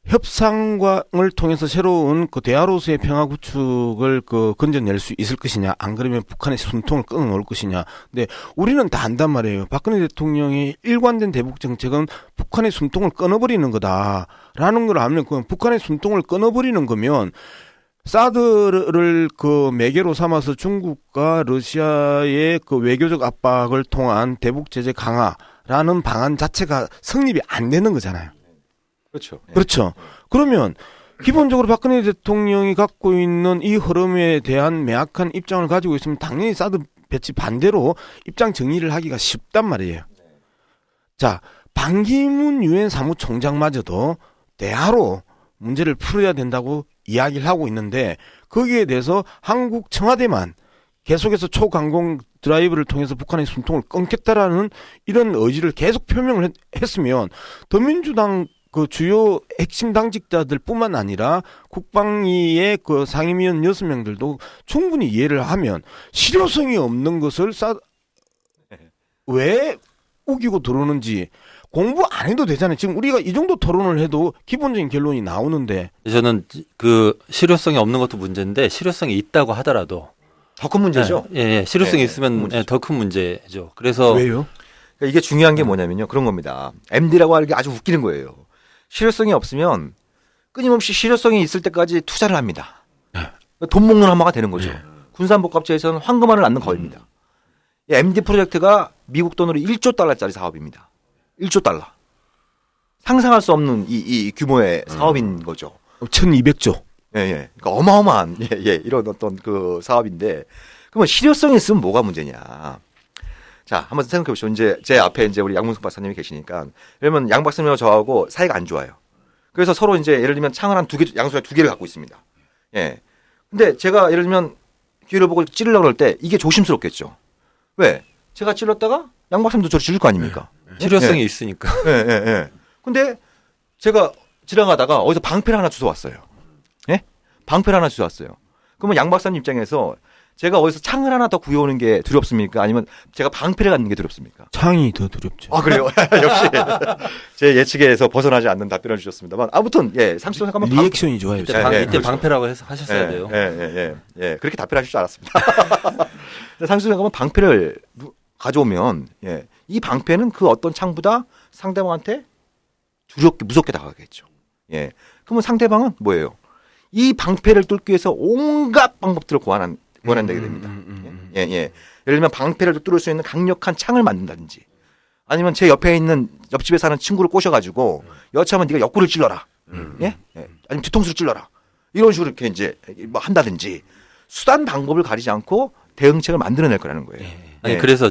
협상을 통해서 새로운 그 대화로서의 평화 구축을 그 건져낼 수 있을 것이냐, 안 그러면 북한의 숨통을 끊어놓을 것이냐. 근데 우리는 다 안단 말이에요. 박근혜 대통령의 일관된 대북 정책은 북한의 숨통을 끊어버리는 거다라는 걸 알면, 그 북한의 숨통을 끊어버리는 거면 사드를 그 매개로 삼아서 중국과 러시아의 그 외교적 압박을 통한 대북 제재 강화라는 방안 자체가 성립이 안 되는 거잖아요. 그렇죠. 예. 그렇죠. 그러면 기본적으로 박근혜 대통령이 갖고 있는 이 흐름에 대한 명확한 입장을 가지고 있으면 당연히 사드 배치 반대로 입장 정리를 하기가 쉽단 말이에요. 자, 반기문 유엔 사무총장마저도 대화로 문제를 풀어야 된다고 이야기를 하고 있는데 거기에 대해서 한국 청와대만 계속해서 초강공 드라이브를 통해서 북한의 숨통을 끊겠다라는 이런 의지를 계속 표명을 했으면 더민주당 그 주요 핵심 당직자들뿐만 아니라 국방위의 그 상임위원 6명들도 충분히 이해를 하면 실효성이 없는 것을 왜 우기고 들어오는지 공부 안 해도 되잖아요. 지금 우리가 이 정도 토론을 해도 기본적인 결론이 나오는데. 저는 그 실효성이 없는 것도 문제인데 실효성이 있다고 하더라도 더 큰 문제죠. 예, 실효성이 있으면 더 큰 문제죠. 그래서 왜요? 그러니까 이게 중요한 게 뭐냐면요. 그런 겁니다. MD라고 하는 게 아주 웃기는 거예요. 실효성이 없으면 끊임없이 실효성이 있을 때까지 투자를 합니다. 돈 먹는 하마가 되는 거죠. 군산복합체에서는 황금알을 낳는 거입니다. 이 MD 프로젝트가 미국 돈으로 1조 달러짜리 사업입니다. 1조 달러. 상상할 수 없는 이 규모의 사업인 거죠. 1200조. 예, 예. 그러니까 어마어마한, 이런 어떤 그 사업인데, 그러면 실효성이 있으면 뭐가 문제냐. 자, 한번 생각해 보시죠. 이제 제 앞에 이제 우리 양문석 박사님이 계시니까, 그러면 양 박사님하고 저하고 사이가 안 좋아요. 그래서 서로 이제 예를 들면 창을 한 2개, 양손에 2개를 갖고 있습니다. 예. 근데 제가 예를 들면 기회를 보고 찌르려고 그럴 때 이게 조심스럽겠죠. 왜? 제가 찔렀다가 양 박사님도 저를 찔릴 거 아닙니까? 실효성이 있으니까. 예. 근데 제가 지나가다가 어디서 방패를 하나 주워왔어요. 예? 방패를 하나 주워왔어요. 그러면 양 박사님 입장에서 제가 어디서 창을 하나 더 구해오는 게 두렵습니까? 아니면 제가 방패를 갖는 게 두렵습니까? 창이 더 두렵죠. 아, 그래요? 역시 제 예측에서 벗어나지 않는 답변을 주셨습니다. 아무튼 상식적으로 생각하면 리액션이 좋아요. 이때 그렇죠. 방패라고 하셨어야 돼요. 예. 그렇게 답변하실 줄 알았습니다. 상식적으로 생각하면 방패를 가져오면 이 방패는 그 어떤 창보다 상대방한테 두렵게 무섭게 다가가겠죠. 예. 그러면 상대방은 뭐예요? 이 방패를 뚫기 위해서 온갖 방법들을 고안한다게 됩니다. 예. 예를 들면 방패를 뚫을 수 있는 강력한 창을 만든다든지, 아니면 제 옆에 있는 옆집에 사는 친구를 꼬셔가지고 여차하면 네가 옆구리를 찔러라. 예? 아니면 뒤통수를 찔러라. 이런 식으로 이렇게 이제 뭐 한다든지 수단 방법을 가리지 않고 대응책을 만들어낼 거라는 거예요. 아니 그래서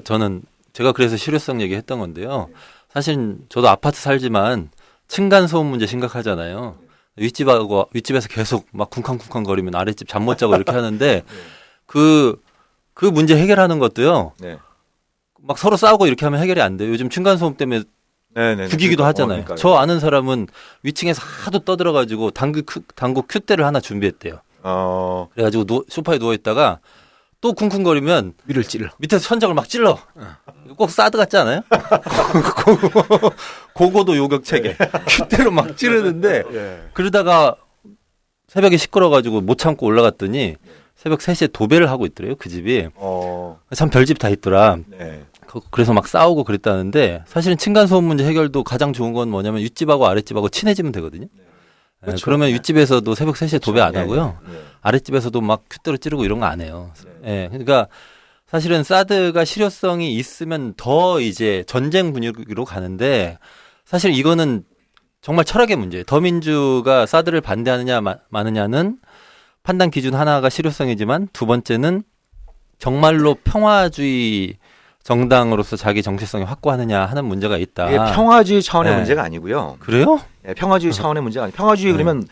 제가 그래서 실효성 얘기했던 건데요. 사실 저도 아파트 살지만 층간 소음 문제 심각하잖아요. 윗집에서 계속 막 쿵쾅쿵쾅 거리면 아랫집 잠 못 자고 이렇게 하는데 그 문제 해결하는 것도요. 막 서로 싸우고 이렇게 하면 해결이 안 돼요. 요즘 층간 소음 때문에 죽이기도 하잖아요. 저 아는 사람은 위층에서 하도 떠들어가지고 당구 큐대를 하나 준비했대요. 그래가지고 소파에 누워 있다가 또 쿵쿵거리면 위를 찔러. 밑에서 천장을 막 찔러. 꼭 사드 같지 않아요? 고고도 요격 체계. 큐대로 막 찌르는데 그러다가 새벽에 시끄러워가지고 못 참고 올라갔더니 새벽 3시에 도배를 하고 있더래요. 그 집이. 참 별집 다 있더라. 그래서 막 싸우고 그랬다는데 사실은 층간소음 문제 해결도 가장 좋은 건 뭐냐면 윗집하고 아랫집하고 친해지면 되거든요. 그렇죠. 그러면 윗집에서도 새벽 3시에 도배 안 하고요. 아랫집에서도 막 큐대로 찌르고 이런 거 안 해요. 그러니까 사실은 사드가 실효성이 있으면 더 이제 전쟁 분위기로 가는데 사실 이거는 정말 철학의 문제예요. 더민주가 사드를 반대하느냐 마느냐는 판단 기준 하나가 실효성이지만 두 번째는 정말로 평화주의 정당으로서 자기 정체성을 확고하느냐 하는 문제가 있다. 이게 평화주의 차원의 네. 문제가 아니고요. 그래요? 네, 평화주의 차원의 문제가 아니에요. 평화주의 그러면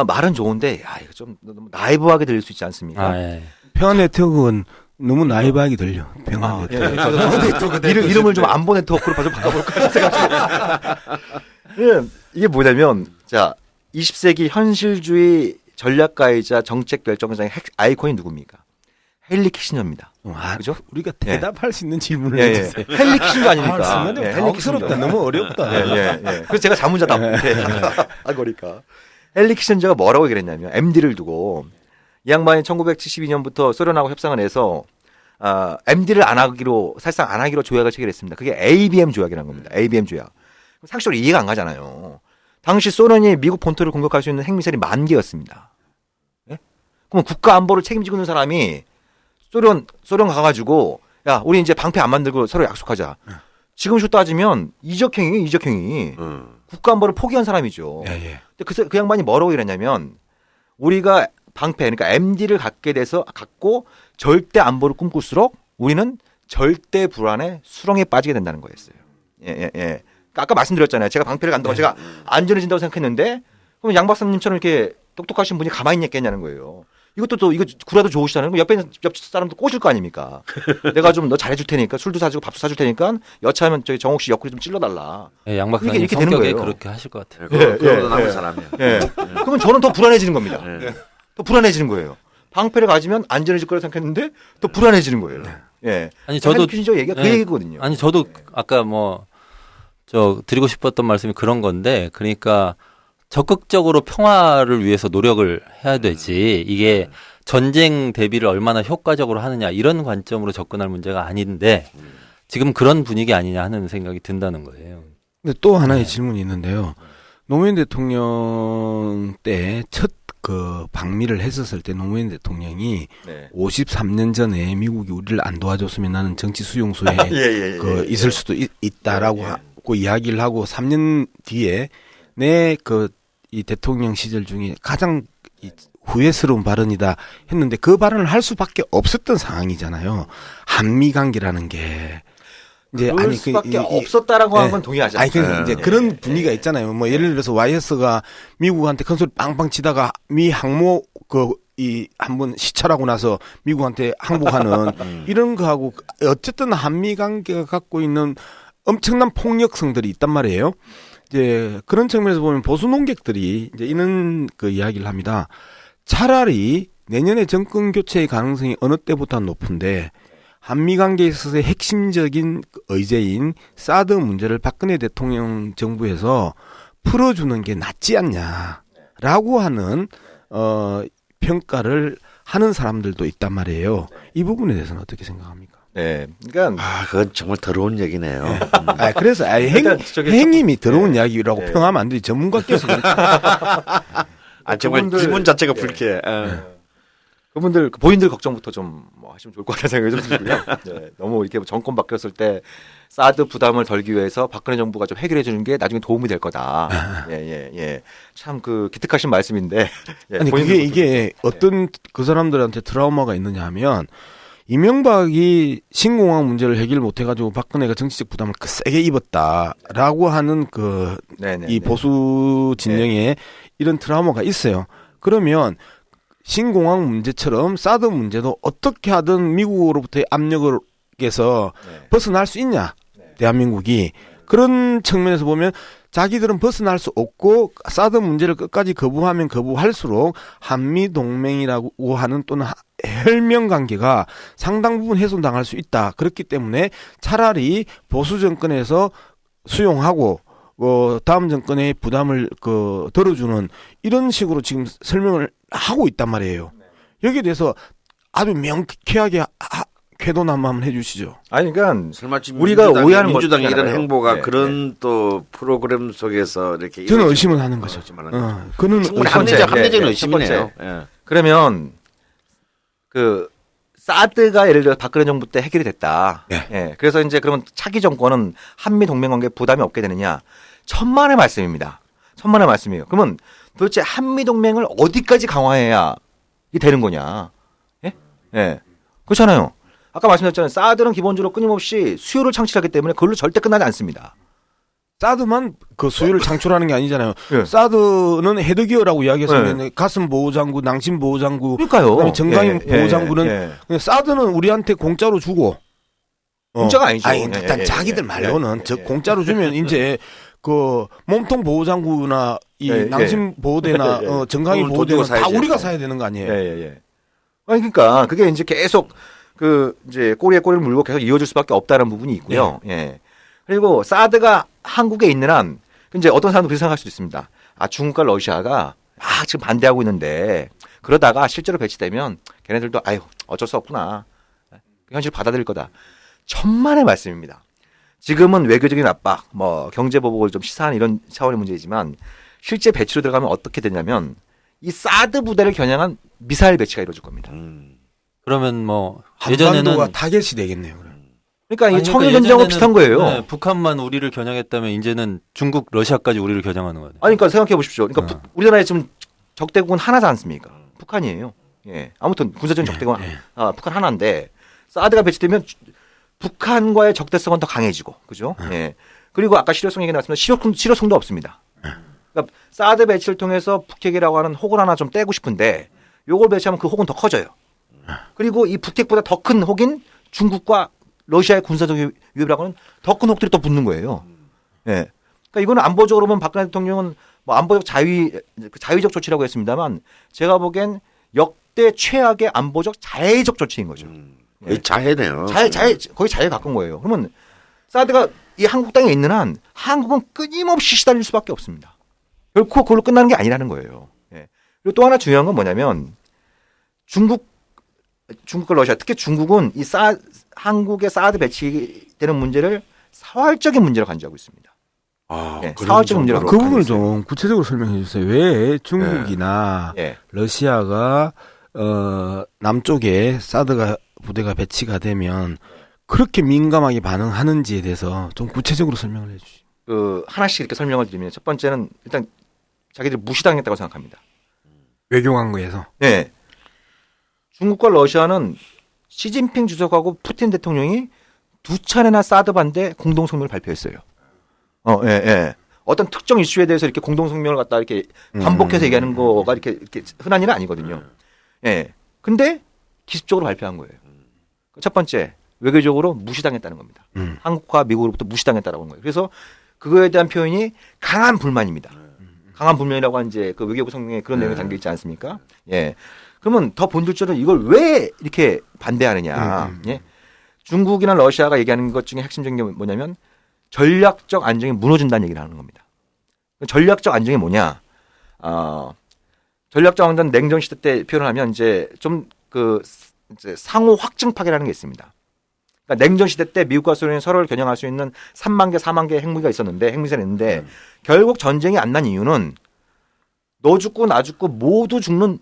말은 좋은데 야, 이거 좀 너무 나이브하게 들릴 수 있지 않습니까? 예. 평화 네트워크는 너무 나이브하게 들려. 평화 예, 네트워크. 이름을 좀 안보 네트워크로 바꿔볼까 생각 중. 이게 뭐냐면 자 20세기 현실주의 전략가이자 정책 결정자의 아이콘이 누굽니까? 헨리 키신저입니다. 그죠? 우리가 대답할 수 있는 질문을 예, 예. 해주세요. 헨리 키신저 아닙니까? 순간에 예, 헨리 당황스럽다. 키신저. 너무 어렵다. 예. 그래서 제가 자문자답 이렇게 하거니까. 헨리 키신저가 뭐라고 얘기했냐면 MD를 두고 이 양반이 1972년부터 소련하고 협상을 해서 MD를 사실상 안 하기로 조약을 체결했습니다. 그게 ABM 조약이라는 겁니다. ABM 조약. 상식적으로 이해가 안 가잖아요. 당시 소련이 미국 본토를 공격할 수 있는 핵미사일이 10,000개였습니다. 예? 그럼 국가 안보를 책임지고 있는 사람이 소련 가가지고 야 우리 이제 방패 안 만들고 서로 약속하자. 지금으로 따지면 이적행위. 국가 안보를 포기한 사람이죠. 예. 근데 그 양반이 뭐라고 이랬냐면 우리가 방패 그러니까 MD를 갖고 절대 안보를 꿈꿀수록 우리는 절대 불안의 수렁에 빠지게 된다는 거였어요. 예. 아까 말씀드렸잖아요. 제가 방패를 간다고 제가 안전해진다고 생각했는데 그럼 양 박사님처럼 이렇게 똑똑하신 분이 가만히 있겠냐는 거예요. 이것도 또 이거 구라도 좋으시잖아요. 옆에 있는 옆 사람도 꼬실 거 아닙니까? 내가 좀 너 잘해줄 테니까 술도 사주고 밥도 사줄 테니까 여차하면 저기 정옥 씨 옆구리 좀 찔러달라. 예, 양 박사님 이렇게 되는 성격에 거예요. 그렇게 하실 것 같아요. 그러도 남은 사람이야. 예. 그러면 저는 더 불안해지는 겁니다. 예. 더 불안해지는 거예요. 방패를 가지면 안전해질 거라 생각했는데 더 불안해지는 거예요. 예. 아니 저도 저 얘기가 그 예. 얘기거든요. 아니 저도 아까 드리고 싶었던 말씀이 그런 건데 그러니까 적극적으로 평화를 위해서 노력을 해야 되지 이게 전쟁 대비를 얼마나 효과적으로 하느냐 이런 관점으로 접근할 문제가 아닌데 지금 그런 분위기 아니냐 하는 생각이 든다는 거예요. 근데 또 하나의 질문이 있는데요. 노무현 대통령 때 첫 그 방미를 했었을 때 노무현 대통령이 53년 전에 미국이 우리를 안 도와줬으면 나는 정치 수용소에 있을 수도 있다라고 하고 이야기를 하고 3년 뒤에 이 대통령 시절 중에 가장 후회스러운 발언이다 했는데 그 발언을 할 수밖에 없었던 상황이잖아요. 한미 관계라는 게 이제 그럴 수밖에 없었다라고 하는 건 동의하지 않아요. 아니 이제 그런 분위기가 있잖아요. 뭐 예를 들어서 YS가 미국한테 큰 소리 빵빵 치다가 미 항모 한번 시찰하고 나서 미국한테 항복하는 이런 거하고 어쨌든 한미 관계가 갖고 있는 엄청난 폭력성들이 있단 말이에요. 이제 그런 측면에서 보면 보수 논객들이 이제 이런 그 이야기를 합니다. 차라리 내년에 정권 교체의 가능성이 어느 때보다 높은데 한미 관계에 있어서의 핵심적인 의제인 사드 문제를 박근혜 대통령 정부에서 풀어주는 게 낫지 않냐라고 하는 평가를 하는 사람들도 있단 말이에요. 이 부분에 대해서는 어떻게 생각합니까? 네, 그러니까 그건 정말 더러운 얘기네요. 그래서 행님이 더러운 이야기라고 평하면 안 되지. 전문가께서 정말 기분 자체가 불쾌해. 그분들 본인들 걱정부터 좀 하시면 좋을 것 같다는 생각이 좀 들고요. 네, 너무 이렇게 정권 바뀌었을 때 사드 부담을 덜기 위해서 박근혜 정부가 좀 해결해 주는 게 나중에 도움이 될 거다. 예. 참 그 기특하신 말씀인데. 예, 아니 이게 어떤 그 사람들한테 트라우마가 있느냐 하면 이명박이 신공항 문제를 해결 못 해가지고 박근혜가 정치적 부담을 세게 입었다라고 하는 이 보수 진영에 이런 트라우마가 있어요. 그러면 신공항 문제처럼 사드 문제도 어떻게 하든 미국으로부터의 압력에서 벗어날 수 있냐, 대한민국이. 그런 측면에서 보면 자기들은 벗어날 수 없고 사드 문제를 끝까지 거부하면 거부할수록 한미 동맹이라고 하는 또는 혈명 관계가 상당 부분 훼손당할 수 있다. 그렇기 때문에 차라리 보수 정권에서 수용하고 다음 정권의 부담을 덜어주는 이런 식으로 지금 설명을 하고 있단 말이에요. 여기에 대해서 아주 명쾌하게 궤도남 한번 해주시죠. 아니 그러니까 설마 지금 우리가 오해하는 민주당의 이런 거잖아요. 행보가 그런 또 프로그램 속에서 이렇게 저는 의심을 하는 거죠. 그는 충분히 합리적인 합리적인 의심이네요. 그러면 그 사드가 예를 들어 박근혜 정부 때 해결이 됐다. 그래서 이제 그러면 차기 정권은 한미 동맹 관계 부담이 없게 되느냐? 천만의 말씀입니다. 천만의 말씀이에요. 그러면 도대체 한미동맹을 어디까지 강화해야 이게 되는 거냐? 예? 예. 그렇잖아요. 아까 말씀드렸잖아요. 사드는 기본적으로 끊임없이 수요를 창출하기 때문에 그걸로 절대 끝나지 않습니다. 사드만 그 수요를 창출하는 게 아니잖아요. 예. 사드는 헤드기어라고 이야기했으면 예. 가슴 보호 장구, 낭심 보호 장구, 그러니까요. 그다음에 정강이 예, 보호 예, 장구는 예. 그냥 사드는 우리한테 공짜로 주고. 공짜가 아니죠. 아니, 예, 일단 예, 자기들 예, 말로는 예, 저 예. 공짜로 주면 이제 그 몸통 보호 장구나 이 예, 낭심 보호대나 예, 예. 정강이 그걸 돈 보호대는 주고 다 사야지. 우리가 사야 되는 거 아니에요? 예. 아니 그러니까 그게 이제 계속 그 이제 꼬리에 꼬리를 물고 계속 이어질 수밖에 없다는 부분이 있고요. 예. 그리고 사드가 한국에 있는 한 이제 어떤 사람도 그렇게 생각할 수도 있습니다. 아 중국과 러시아가 지금 반대하고 있는데 그러다가 실제로 배치되면 걔네들도 아유 어쩔 수 없구나. 현실 받아들일 거다. 천만의 말씀입니다. 지금은 외교적인 압박, 뭐 경제 보복을 좀 시사하는 이런 차원의 문제이지만 실제 배치로 들어가면 어떻게 되냐면 이 사드 부대를 겨냥한 미사일 배치가 이루어질 겁니다. 그러면 뭐 한반도가 예전에는 타겟이 되겠네요. 그럼. 그러니까 이게 아니, 청일전쟁하고 예전에는, 비슷한 거예요. 네, 북한만 우리를 겨냥했다면 이제는 중국, 러시아까지 우리를 겨냥하는 거예요. 아니, 그러니까 생각해 보십시오. 그러니까 우리나라에 지금 적대국은 하나지 않습니까? 북한이에요. 예. 아무튼 군사적인 적대국은 북한 하나인데 사드가 배치되면 북한과의 적대성은 더 강해지고, 그죠? 예. 그리고 아까 실효성 얘기 나왔지만 실효성도 없습니다. 그러니까 사드 배치를 통해서 북핵이라고 하는 혹을 하나 좀 떼고 싶은데 요걸 배치하면 그 혹은 더 커져요. 그리고 이 북핵보다 더 큰 혹인 중국과 러시아의 군사적 위협이라고 하는 더 큰 혹들이 또 붙는 거예요. 예. 그러니까 이거는 안보적으로 보면 박근혜 대통령은 뭐 안보적 자위적 조치라고 했습니다만 제가 보기엔 역대 최악의 안보적 자해적 조치인 거죠. 거의 자해네요. 거의 자해에 가까운 거예요. 그러면 사드가 이 한국 땅에 있는 한 한국은 끊임없이 시달릴 수밖에 없습니다. 결코 그걸로 끝나는 게 아니라는 거예요. 예. 그리고 또 하나 중요한 건 뭐냐면 중국과 러시아, 특히 중국은 이 한국의 사드 배치되는 문제를 사활적인 문제로 간주하고 있습니다. 예, 사활적인 문제로. 그 부분을 좀 구체적으로 설명해 주세요. 왜 중국이나 러시아가 남쪽에 사드가 부대가 배치가 되면 그렇게 민감하게 반응하는지에 대해서 좀 구체적으로 설명을 해 주시죠. 하나씩 이렇게 설명을 드리면 첫 번째는 일단 자기들이 무시당했다고 생각합니다. 외교관고에서. 네. 중국과 러시아는 시진핑 주석하고 푸틴 대통령이 2차례나 사드 반대 공동 성명을 발표했어요. 어떤 특정 이슈에 대해서 이렇게 공동 성명을 갖다 이렇게 반복해서 얘기하는 거가 이렇게 흔한 일은 아니거든요. 예. 근데 기습적으로 발표한 거예요. 첫 번째, 외교적으로 무시당했다는 겁니다. 한국과 미국으로부터 무시당했다라고 하는 거예요. 그래서 그거에 대한 표현이 강한 불만입니다. 강한 불만이라고 하는 이제 그 외교부 성명에 그런 내용이 담겨 있지 않습니까? 예. 그러면 더 본질적으로 이걸 왜 이렇게 반대하느냐. 예. 중국이나 러시아가 얘기하는 것 중에 핵심적인 게 뭐냐면 전략적 안정이 무너진다는 얘기를 하는 겁니다. 전략적 안정이 뭐냐? 전략적 안정 냉전 시대 때 표현을 하면 이제 좀 이제 상호 확증 파괴라는 게 있습니다. 그러니까 냉전 시대 때 미국과 소련이 서로를 겨냥할 수 있는 3만 개, 4만 개의 핵무기가 있었는데 결국 전쟁이 안 난 이유는 너 죽고 나 죽고 모두 죽는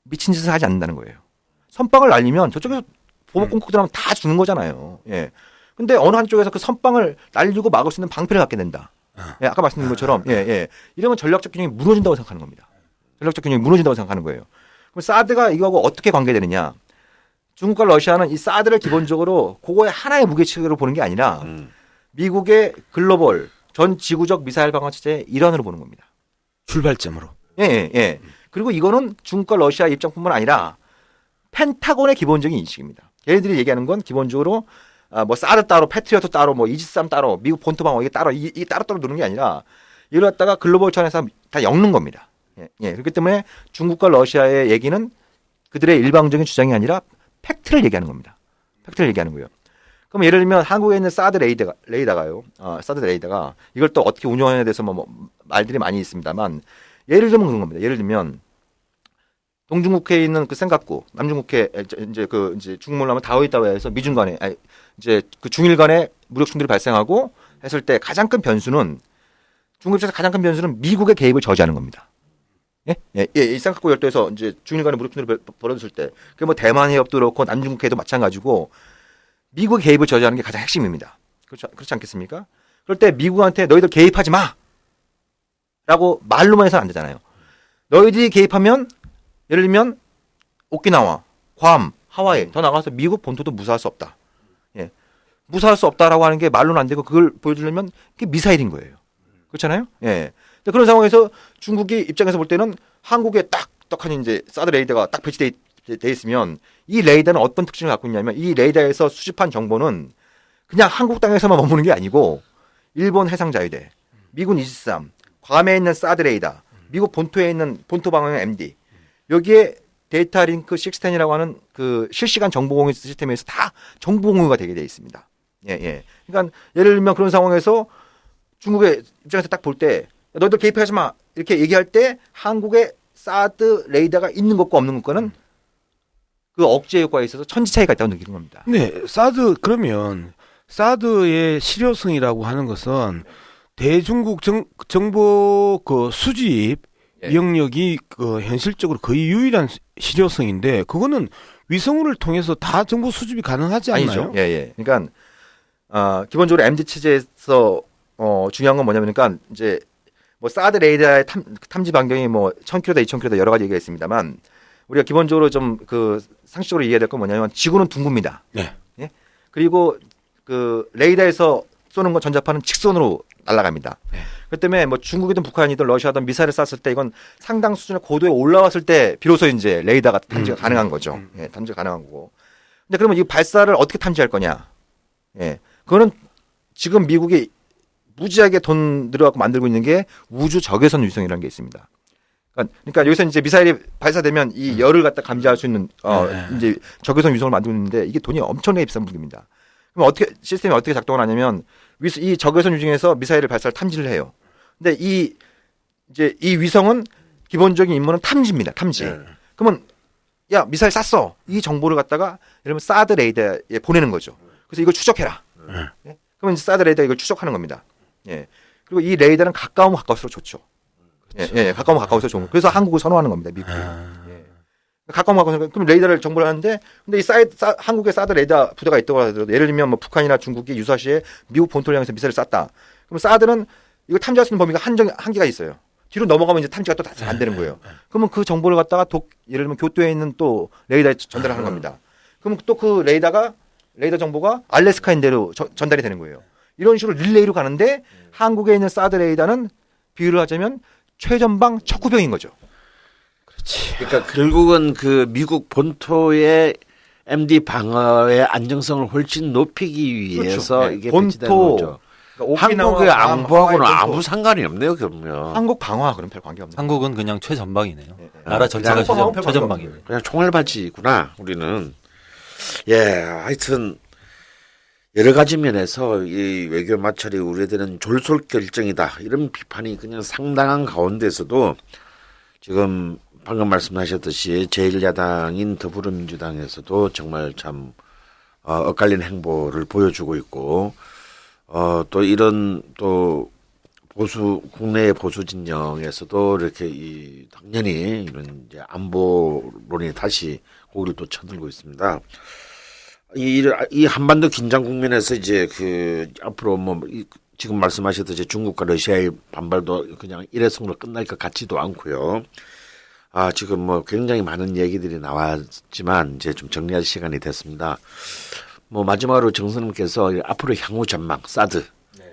미친 짓을 하지 않는다는 거예요. 선빵을 날리면 저쪽에서 보복 공격들하면 다 죽는 거잖아요. 예. 근데 어느 한쪽에서 그 선빵을 날리고 막을 수 있는 방패를 갖게 된다. 예, 아까 말씀드린 것처럼 이러면 전략적 균형이 무너진다고 생각하는 겁니다. 전략적 균형이 무너진다고 생각하는 거예요. 그럼 사드가 이거하고 어떻게 관계되느냐? 중국과 러시아는 이 사드를 기본적으로 그거의 하나의 무게치로 보는 게 아니라 미국의 글로벌 전 지구적 미사일 방어 체제의 일환으로 보는 겁니다. 출발점으로. 예. 그리고 이거는 중국과 러시아 입장뿐만 아니라 펜타곤의 기본적인 인식입니다. 걔네들이 얘기하는 건 기본적으로 뭐 사드 따로, 패트리어트 따로, 뭐 이지스함 따로, 미국 본토 방어 이게 따로 이 따로 두는 게 아니라 이걸 갖다가 글로벌 차원에서 다 엮는 겁니다. 예. 그렇기 때문에 중국과 러시아의 얘기는 그들의 일방적인 주장이 아니라 팩트를 얘기하는 겁니다. 팩트를 얘기하는 거예요. 그럼 예를 들면 한국에 있는 사드 레이더가요. 사드 레이더가 이걸 또 어떻게 운영하냐에 대해서 뭐 말들이 많이 있습니다만 예를 들면 그런 겁니다. 예를 들면 동중국해에 있는 그 센가쿠, 남중국해 이제 중국말로 하면 다오이타와에서 미중 간에 이제 그 중일 간에 무력 충돌이 발생하고 했을 때 가장 큰 변수는 중국 입장에서 가장 큰 변수는 미국의 개입을 저지하는 겁니다. 이 센가쿠 열도에서 이제 중일 간에 무력 충돌이 벌어졌을 때 그게 뭐 대만 해협도 그렇고 남중국해도 마찬가지고 미국의 개입을 저지하는 게 가장 핵심입니다. 그렇지 않겠습니까? 그럴 때 미국한테 너희들 개입하지 마! 라고 말로만 해서는 안 되잖아요. 너희들이 개입하면 예를 들면 오키나와, 괌, 하와이 더 나가서 미국 본토도 무사할 수 없다. 예. 무사할 수 없다라고 하는 게 말로는 안 되고 그걸 보여주려면 그게 미사일인 거예요. 그렇잖아요. 예. 그런 상황에서 중국이 입장에서 볼 때는 한국에 딱딱한 이제 사드 레이더가 딱 배치돼 있으면 이 레이더는 어떤 특징을 갖고 있냐면 이 레이더에서 수집한 정보는 그냥 한국 땅에서만 머무는 게 아니고 일본 해상자위대, 미군 이지스함, 괌에 있는 사드 레이더, 미국 본토에 있는 본토 방어용 MD 여기에 데이터 링크 610이라고 하는 그 실시간 정보 공유 시스템에서 다 정보 공유가 되게 돼 있습니다. 예. 그러니까 예를 들면 그런 상황에서 중국의 입장에서 딱 볼 때 너희들 개입하지 마 이렇게 얘기할 때 한국에 사드 레이더가 있는 것과 없는 것과는 그 억제 효과에 있어서 천지 차이가 있다고 느끼는 겁니다. 네, 그러면 사드의 실효성이라고 하는 것은 대중국 정보 그 수집 영역이 그 현실적으로 거의 유일한 실효성인데 그거는 위성우를 통해서 다 정보 수집이 가능하지 않나요? 아니죠. 예. 그러니까 기본적으로 MD 체제에서 중요한 건 뭐냐면 그러니까 이제 뭐 사드 레이더의 탐지 반경이 뭐 1000km다 2000km다 여러 가지 얘기가 있습니다만 우리가 기본적으로 좀 그 상식적으로 이해해야 될 건 뭐냐면 지구는 둥굽니다. 네. 예? 그리고 그 레이더에서 쏘는 건 전자파는 직선으로 날아갑니다. 네. 그 때문에 뭐 중국이든 북한이든 러시아든 미사일을 쐈을 때 이건 상당 수준의 고도에 올라왔을 때 비로소 이제 레이더가 탐지가 가능한 거죠. 예, 탐지가 가능한 거고. 근데 그러면 이 발사를 어떻게 탐지할 거냐? 예. 그거는 지금 미국이 무지하게 돈 들여갖고 만들고 있는 게 우주 적외선 위성이라는 게 있습니다. 그러니까 여기서 이제 미사일이 발사되면 이 열을 갖다 감지할 수 있는 이제 적외선 위성을 만들고 있는데 이게 돈이 엄청나게 비싼 무기입니다. 그럼 시스템이 어떻게 작동을 하냐면 이 적외선 위중에서 미사일을 발사를 탐지를 해요. 근데 이 위성은 기본적인 임무는 탐지입니다. 탐지. 그러면 야 미사일 쐈어. 이 정보를 갖다가 예를 들면 사드 레이더에 보내는 거죠. 그래서 이걸 추적해라. 예? 그러면 이제 사드 레이더가 이걸 추적하는 겁니다. 예. 그리고 이 레이더는 가까우면 가까울수록 좋죠. 예, 가까우면 가까울수록 좋은 거. 그래서 한국을 선호하는 겁니다. 미국이. 예. 가까우면 가까울수록 그럼 레이더를 정보를 하는데 근데 이 한국에 사드 레이더 부대가 있다고 하더라도 예를 들면 뭐 북한이나 중국이 유사시에 미국 본토를 향해서 미사일을 쐈다. 그럼 사드는 이거 탐지할 수 있는 범위가 한계가 있어요. 뒤로 넘어가면 이제 탐지가 또 안 되는 거예요. 그러면 그 정보를 갖다가 예를 들면 교토에 있는 또 레이더에 전달을 하는 겁니다. 그럼 또 그 레이더 정보가 알래스카인대로 전달이 되는 거예요. 이런 식으로 릴레이로 가는데 한국에 있는 사드 레이더는 비유를 하자면 최전방 척후병인 거죠. 그렇지. 그러니까 결국은 그 미국 본토의 MD 방어의 안정성을 훨씬 높이기 위해서 그렇죠. 이게 본토, 배치된 거죠. 그러니까 한국의 안보하고는 하와이 아무 상관이 없네요, 그러면. 한국 방어와 그런 별 관계 없네요. 한국은 그냥 최전방이네요. 네. 나라 전체가 그냥 최전방이네요. 그냥 총알바지구나, 우리는. 예, 하여튼 여러 가지 면에서 이 외교 마찰이 우려되는 졸속 결정이다. 이런 비판이 그냥 상당한 가운데서도 지금 방금 말씀하셨듯이 제1야당인 더불어민주당에서도 정말 참 엇갈린 행보를 보여주고 있고 또 이런 또 국내의 보수 진영에서도 이렇게 당연히 이런 이제 안보론이 다시 고개를 또 쳐들고 있습니다. 이 한반도 긴장 국면에서 이제 앞으로 지금 말씀하셨듯이 중국과 러시아의 반발도 그냥 일회성으로 끝날 것 같지도 않고요. 지금 굉장히 많은 얘기들이 나왔지만 이제 좀 정리할 시간이 됐습니다. 마지막으로 정선님께서 앞으로 향후 전망, 사드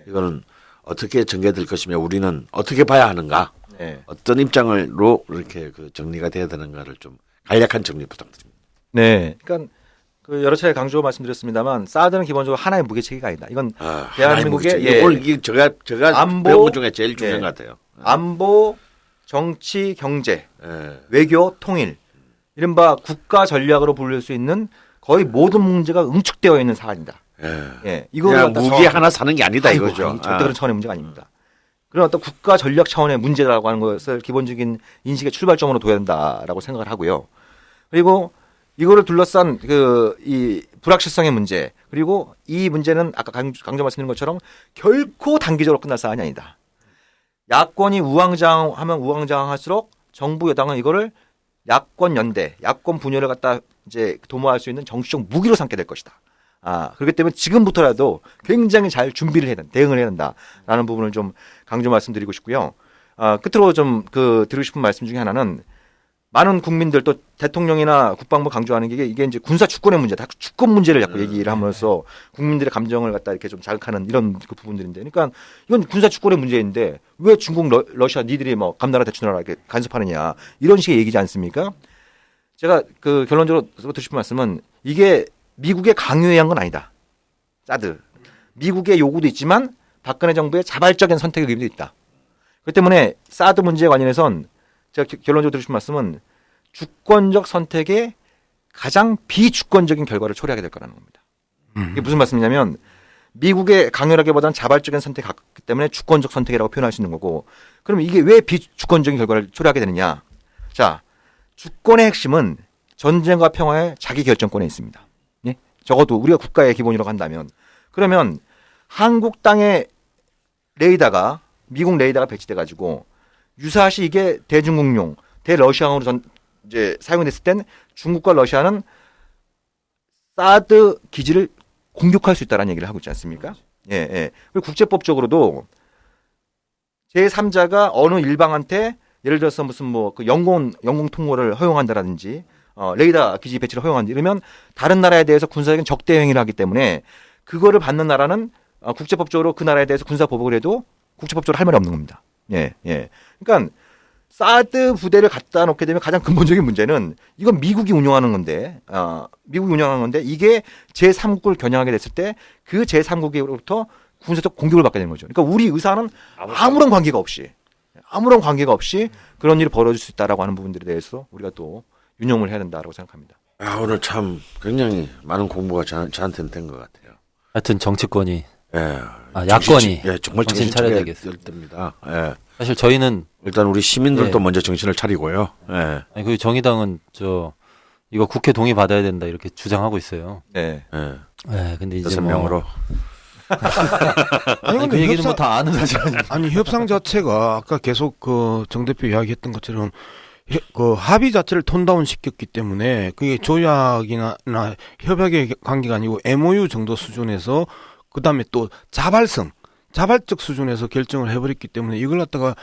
이거는 어떻게 전개될 것이며 우리는 어떻게 봐야 하는가? 네. 어떤 입장으로 이렇게 정리가 돼야 되는가를 좀 간략한 정리 부탁드립니다. 네. 그러니까 여러 차례 강조 말씀드렸습니다만 사드는 기본적으로 하나의 무기 체계가 아니다. 이건 대한민국의 오늘 제가 안보, 배운 것 중에 제일 중요한 것 같아요. 안보, 정치, 경제, 외교, 통일, 이른바 국가 전략으로 불릴 수 있는 거의 모든 문제가 응축되어 있는 사안이다. 이거 무기 하나 사는 게 아니다 이거죠. 절대 그런 차원의 문제가 아닙니다. 그런 어떤 국가 전략 차원의 문제라고 하는 것을 기본적인 인식의 출발점으로 둬야 된다라고 생각을 하고요. 그리고 이거를 둘러싼 이 불확실성의 문제, 그리고 이 문제는 아까 강조 말씀드린 것처럼 결코 단기적으로 끝날 사안이 아니다. 야권이 우왕좌왕하면 우왕좌왕할수록 정부 여당은 이거를 야권 연대, 야권 분열을 갖다 이제 도모할 수 있는 정치적 무기로 삼게 될 것이다. 그렇기 때문에 지금부터라도 굉장히 잘 준비를 해야 된다, 대응을 해야 된다라는 부분을 좀 강조 말씀드리고 싶고요. 끝으로 좀 드리고 싶은 말씀 중에 하나는 많은 국민들 또 대통령이나 국방부 강조하는 게 이게 이제 군사 주권의 문제다. 주권 문제를 자꾸 얘기를 함으로써 국민들의 감정을 갖다 이렇게 좀 자극하는 이런 그 부분들인데, 그러니까 이건 군사 주권의 문제인데 왜 중국, 러시아 니들이 뭐 감나라 대추나라 이렇게 간섭하느냐 이런 식의 얘기지 않습니까? 제가 결론적으로 드리고 싶은 말씀은 이게 미국의 강요에 의한 건 아니다. 사드. 미국의 요구도 있지만 박근혜 정부의 자발적인 선택의 의미도 있다. 그렇기 때문에 사드 문제에 관련해선 제가 결론적으로 드리고 싶은 말씀은 주권적 선택의 가장 비주권적인 결과를 초래하게 될 거라는 겁니다. 이게 무슨 말씀이냐면 미국의 강요라기보다는 자발적인 선택이 갔기 때문에 주권적 선택이라고 표현할 수 있는 거고, 그럼 이게 왜 비주권적인 결과를 초래하게 되느냐. 자, 주권의 핵심은 전쟁과 평화의 자기 결정권에 있습니다. 예? 적어도 우리가 국가의 기본이라고 한다면, 그러면 한국 땅에 레이더가 미국 레이더가 배치돼 가지고 유사시 이게 대중국용, 대러시아용으로 이제 사용됐을 땐 중국과 러시아는 사드 기지를 공격할 수 있다는 얘기를 하고 있지 않습니까? 예, 예. 그리고 국제법적으로도 제3자가 어느 일방한테 예를 들어서 무슨 뭐 영공 통로를 허용한다라든지 레이더 기지 배치를 허용한다 이러면 다른 나라에 대해서 군사적인 적대 행위를 하기 때문에 그거를 받는 나라는 국제법적으로 그 나라에 대해서 군사 보복을 해도 국제법적으로 할 말이 없는 겁니다. 예, 예. 그러니까 사드 부대를 갖다 놓게 되면 가장 근본적인 문제는 이건 미국이 운영하는 건데, 이게 제3국을 겨냥하게 됐을 때 그 제3국으로부터 군사적 공격을 받게 되는 거죠. 그러니까 우리 의사는 아무런 관계가 없이 그런 일이 벌어질 수 있다라고 하는 부분들에 대해서 우리가 또 유념을 해야 된다라고 생각합니다. 오늘 참 굉장히 많은 공부가 저한테는 된 것 같아요. 하여튼 정치권이 야권이 정말 정신 차려야 됩니다. 예. 사실 저희는 일단 우리 시민들도 먼저 정신을 차리고요. 예. 아니, 그 정의당은 이거 국회 동의 받아야 된다 이렇게 주장하고 있어요. 네. 예. 네, 근데 이제 6명으로. 아니, 그 얘기는 뭐 다 아는 사실 아니에요. 아니 협상 자체가 아까 계속 정 대표 이야기했던 것처럼 합의 자체를 톤다운 시켰기 때문에 그게 조약이나 협약의 관계가 아니고 MOU 정도 수준에서 그다음에 또 자발적 수준에서 결정을 해버렸기 때문에 이걸 갖다가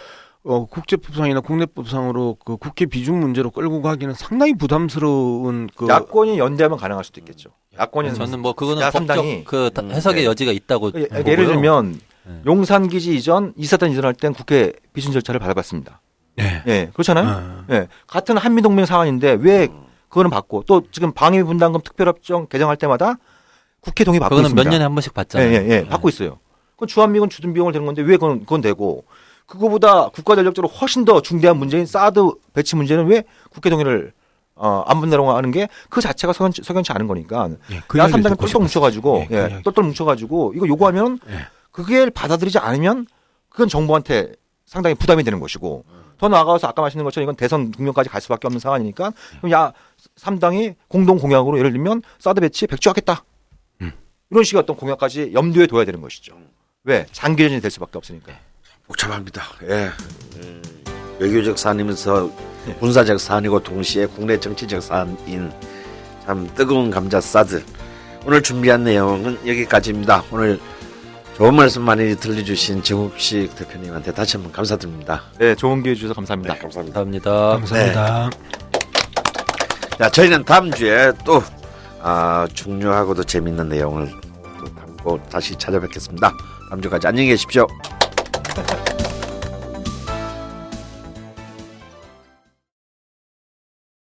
국제법상이나 국내법상으로 국회 비중 문제로 끌고 가기는 상당히 부담스러운 야권이 연대하면 가능할 수도 있겠죠. 야권이 저는 뭐 그거는 야삼당이 법적 해석의 여지가 있다고 보고요. 예를 들면 용산 기지 이전, 이사단 이전할 땐 국회 비준 절차를 밟았습니다. 네. 예, 그렇잖아요. 예, 같은 한미동맹 사안인데 왜 그거는 받고 또 지금 방위분담금 특별협정 개정할 때마다 국회 동의 받고 그거는 있습니다. 몇 년에 한 번씩 받잖아요. 예, 받고 있어요. 그건 주한미군 주둔 비용을 되는 건데 왜 그건 되고 그거보다 국가전력적으로 훨씬 더 중대한 문제인 사드 배치 문제는 왜 국회 동의를 안 받는다고 하는 게 그 자체가 석연치 않은 거니까 야삼당이 똘똘 뭉쳐가지고 똘똘 뭉쳐가지고 이거 요구하면 그게 받아들이지 않으면 그건 정부한테 상당히 부담이 되는 것이고 더 나아가서 아까 말씀드린 것처럼 이건 대선 국면까지 갈 수밖에 없는 상황이니까 그럼 야삼당이 공동 공약으로 예를 들면 사드 배치 백지하겠다 이런 식의 어떤 공약까지 염두에 둬야 되는 것이죠. 왜? 장기전이 될 수밖에 없으니까. 복잡합니다. 예. 외교적 사안이면서 군사적 사안이고 동시에 국내 정치적 사안인 참 뜨거운 감자 사드. 오늘 준비한 내용은 여기까지입니다. 오늘 좋은 말씀 많이 들려주신 정욱식 대표님한테 다시 한번 감사드립니다. 네, 좋은 기회 주셔서 감사합니다. 네, 감사합니다. 감사합니다. 네. 자, 저희는 다음 주에 또 중요하고도 재밌는 내용을 또 담고 다시 찾아뵙겠습니다. 다음 주까지 안녕히 계십시오.